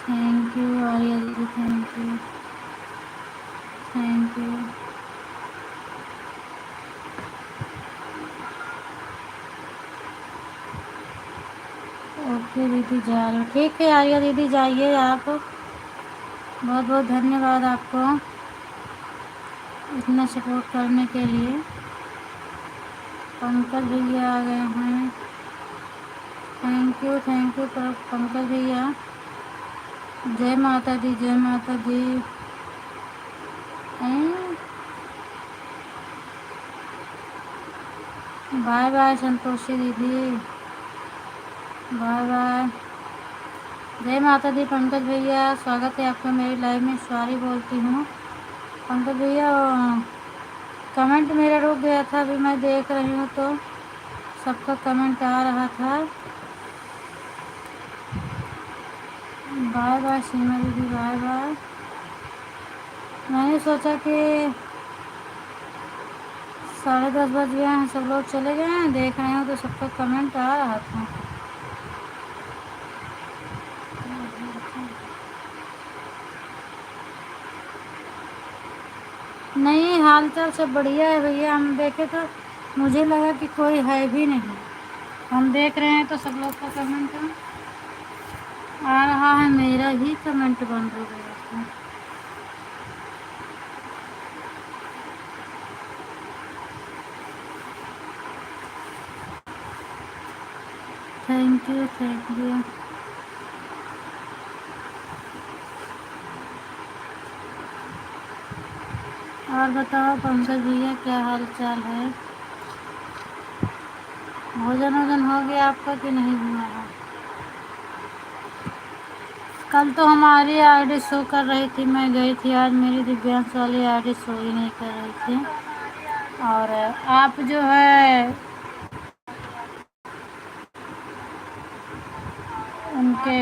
Thank you Arya दीदी, thank you. Thank you. Okay दीदी जा रहे हो, ठीक है आर्या दीदी जाइए आप। बहुत बहुत धन्यवाद आपको इतना सपोर्ट करने के लिए। पंकज भैया आ गए हैं, थैंक यू पंकज भैया। जय माता दी, जय माता दी। बाय बाय संतोषी दीदी, बाय बाय। जय माता दी पंकज भैया, स्वागत है आपका मेरी लाइव में। सॉरी बोलती हूँ पंकज भैया, कमेंट मेरा रुक गया था, अभी मैं देख रही हूँ तो सबका कमेंट आ रहा था। बाय बाय सीमा दीदी, बाय बाय। मैंने सोचा कि 10:30 बज गए हैं, सब लोग चले गए हैं, देख रहे हो तो सबका कमेंट आ रहा था। नहीं हाल चाल सब बढ़िया है भैया, हम देखे तो मुझे लगा कि कोई है भी नहीं, हम देख रहे हैं तो सब लोग का कमेंट आ रहा है, मेरा ही कमेंट बंद हो गया था। Thank you, thank you. और बताओ पंकज भैया क्या हाल चाल है? भोजन वोजन हो गया आपका कि नहीं हुआ है? कल तो हमारी आईडी शो कर रही थी, मैं गई थी, आज मेरी दिव्यांश वाली आईडी शो ही नहीं कर रही थी। और आप जो है उनके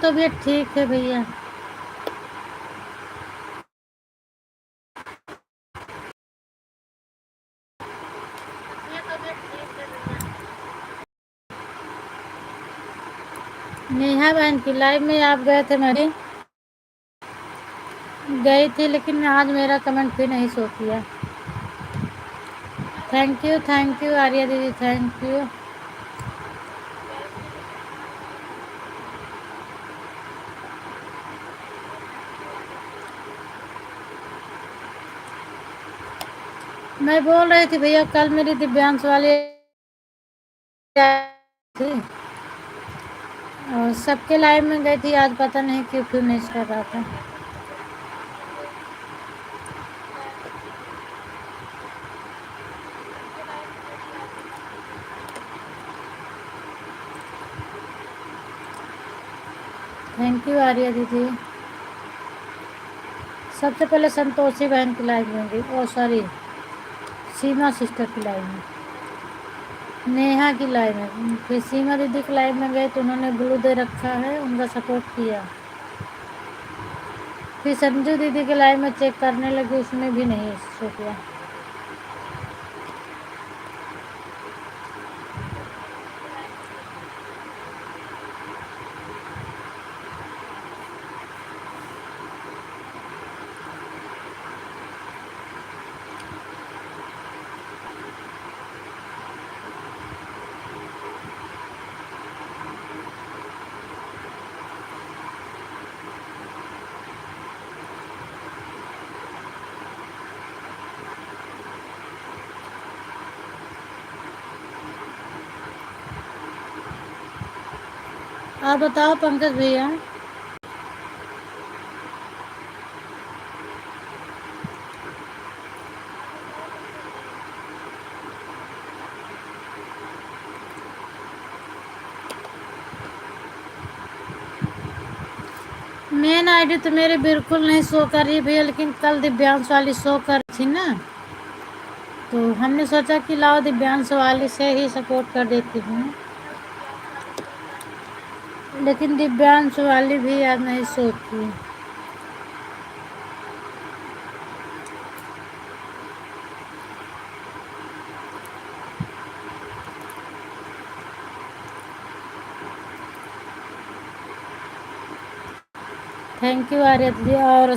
तबीयत ठीक है भैया। नेहा बहन की लाइव में आप गए थे? मैं भी गई थी, लेकिन आज मेरा कमेंट भी नहीं शो किया। थैंक यू आर्या दीदी, थैंक यू। मैं बोल रही थी भैया कल मेरी दिव्यांश वाली थी और सबके लाइव में गई थी, आज पता नहीं क्यों नहीं कर रहा था। थैंक यू आर्या दीदी। सबसे पहले संतोषी बहन की लाइव में गई, ओ सॉरी सीमा सिस्टर की लाइव में, नेहा की लाइव में, फिर सीमा दीदी की लाइव में गए तो उन्होंने ब्लू दे रखा है, उनका सपोर्ट किया। फिर संजू दीदी के लाइव में चेक करने लगी, उसमें भी नहीं शो किया। आप बताओ पंकज भैया। मेन आईडी तो मेरे बिल्कुल नहीं शो कर रही भैया, लेकिन कल दिव्यांश वाली शो कर थी ना, तो हमने सोचा कि लाओ दिव्यांश वाली से ही सपोर्ट कर देती हूँ, लेकिन दिव्यांश वाली भी आज नहीं शो की। थैंक यू आर्य दीदी। और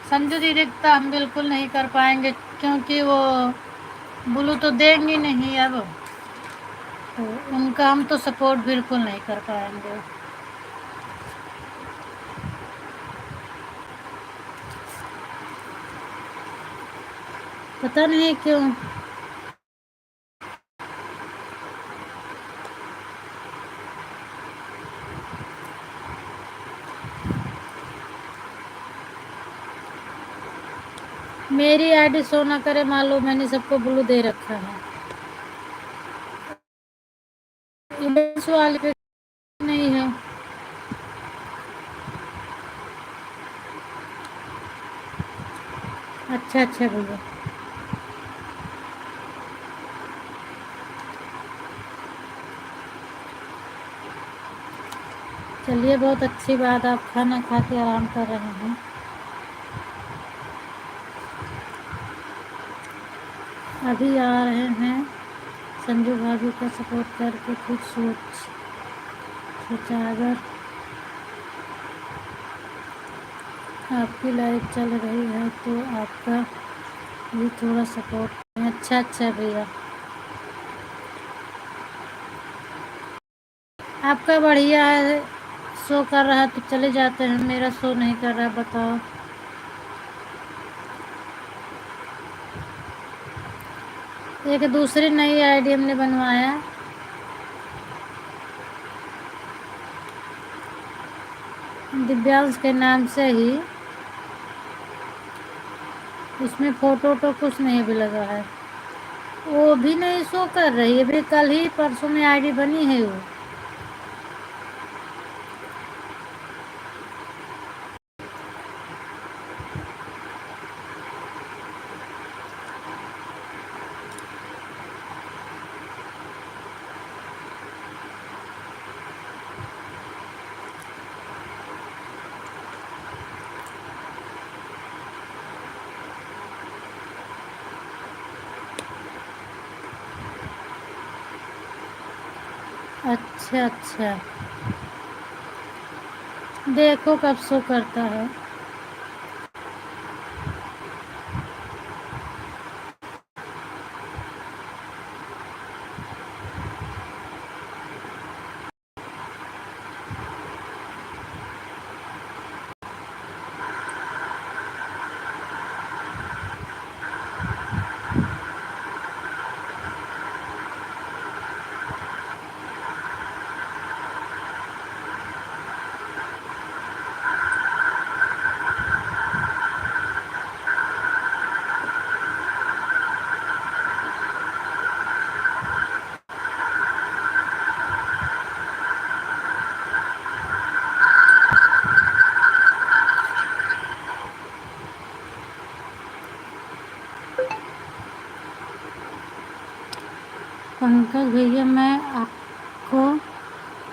संजू दीदी तो हम बिल्कुल नहीं कर पाएंगे, क्योंकि वो ब्लू तो देंगी नहीं अब, तो उनका हम तो सपोर्ट बिल्कुल नहीं कर पाएंगे। पता नहीं क्यों। मेरी आईडी शो ना करे, मान लो मैंने सबको ब्लू दे रखा है, इस वाले पे नहीं है। अच्छा अच्छा भैया, चलिए बहुत अच्छी बात, आप खाना खा के आराम कर रहे हैं। अभी आ रहे हैं संजू भाभी का सपोर्ट करके, कुछ सोचा अगर आपकी लाइफ चल रही है तो आपका भी थोड़ा सपोर्ट करें। अच्छा अच्छा भैया, आपका बढ़िया है, शो कर रहा है तो चले जाते हैं, मेरा शो नहीं कर रहा, बताओ। एक दूसरी नई आईडी हमने बनवाया, दिव्यांश के नाम से ही, उसमें फोटो तो कुछ नहीं भी लगा है, वो भी नहीं शो कर रही है, अभी कल ही परसों में आईडी बनी है वो। अच्छा अच्छा, देखो कब शो करता है। पंकज भैया, मैं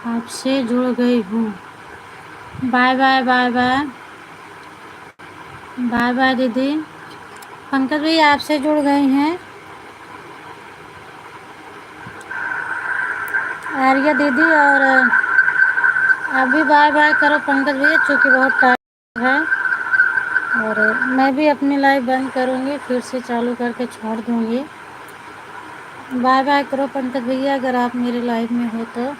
आपसे जुड़ गई हूँ। Bye bye bye bye bye bye दीदी। पंकज भैया आपसे जुड़ गई हैं। आर्या दीदी, और अभी बाय बाय करो पंकज भैया, चूँकि बहुत टाइम है, और मैं भी अपनी लाइव बंद करूँगी, फिर से चालू करके छोड़ दूँगी। बाय बाय करो पंकज भैया, अगर आप मेरे लाइव में हो तो।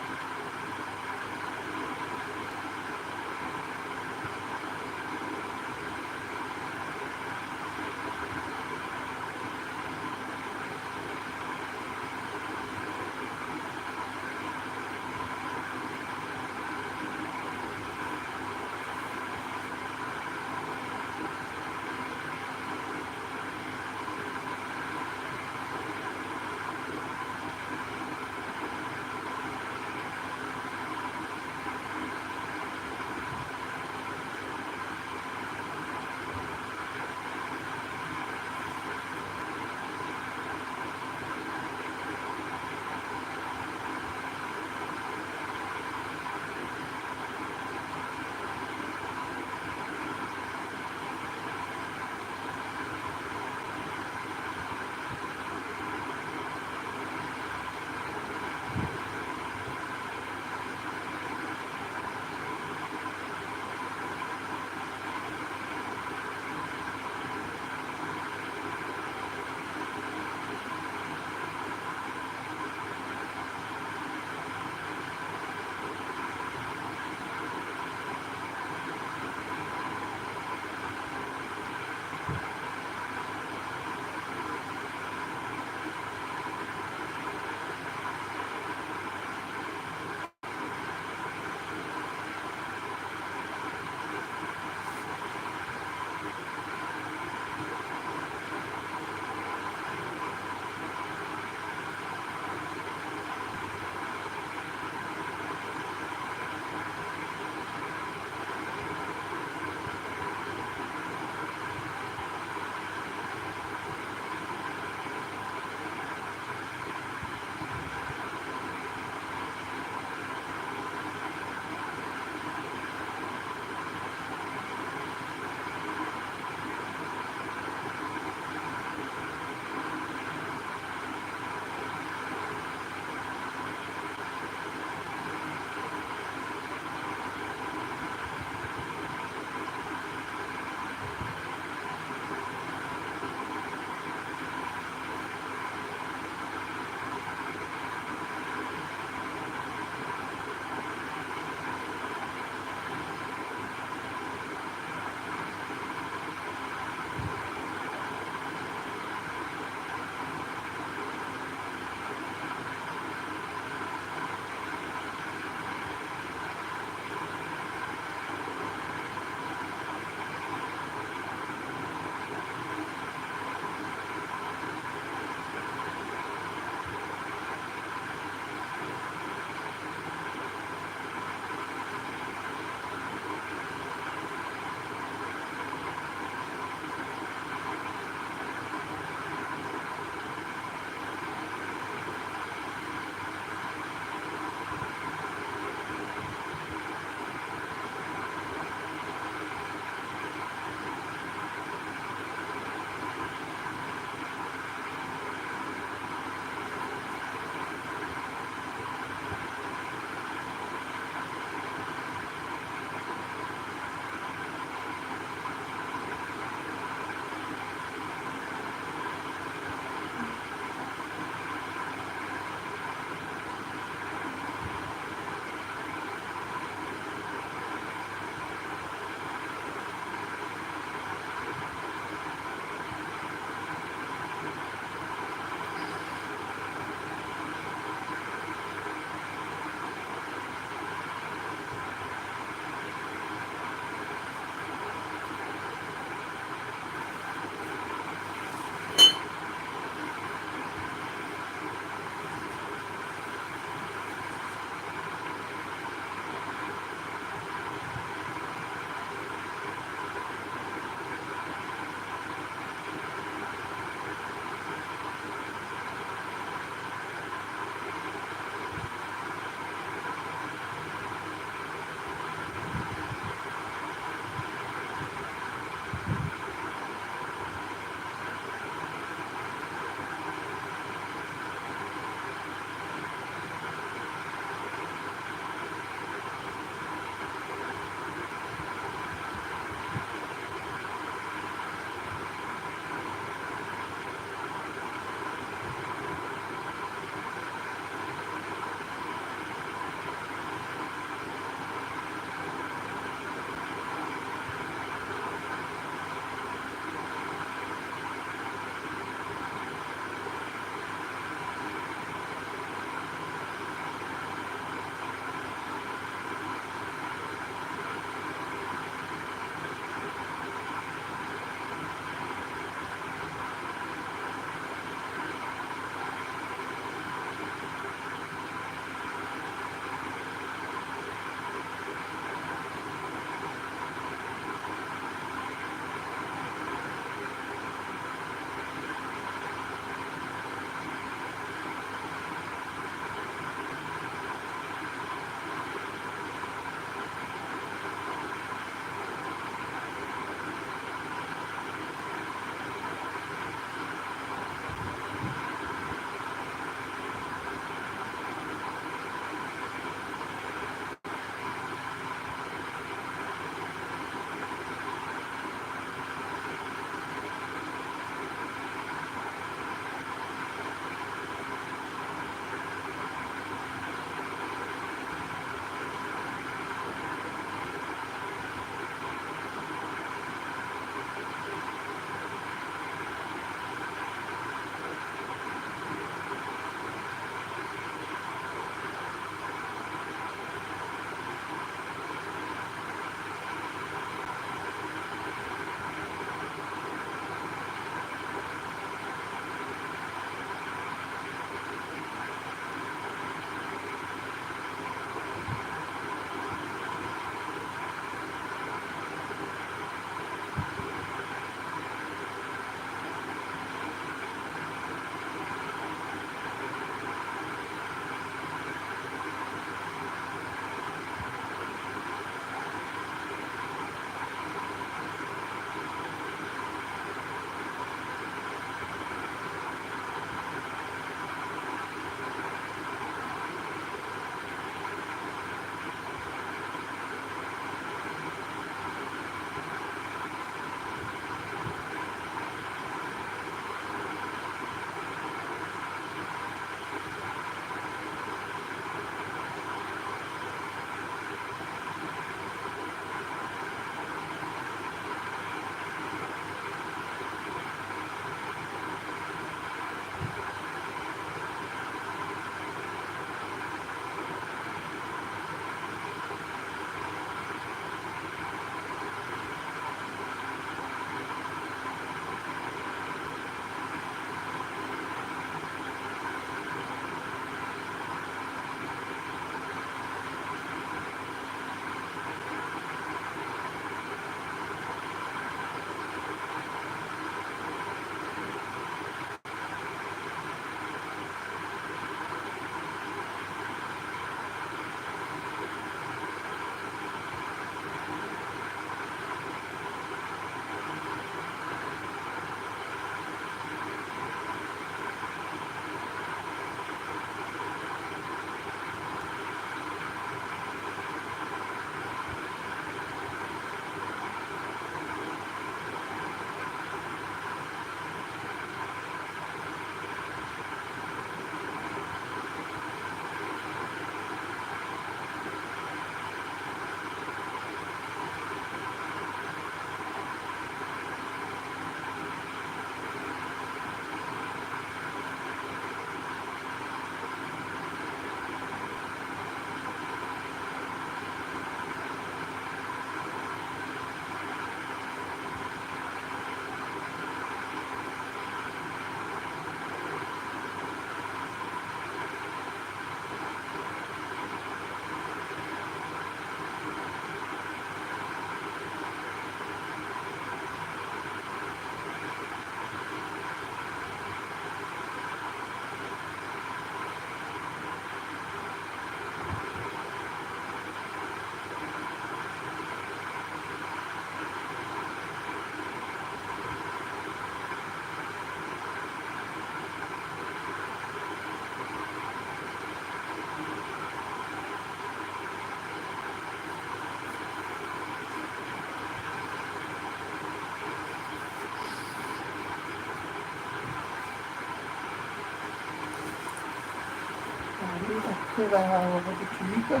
रहा होगा तो ठीक है,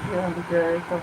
क्या जाए तो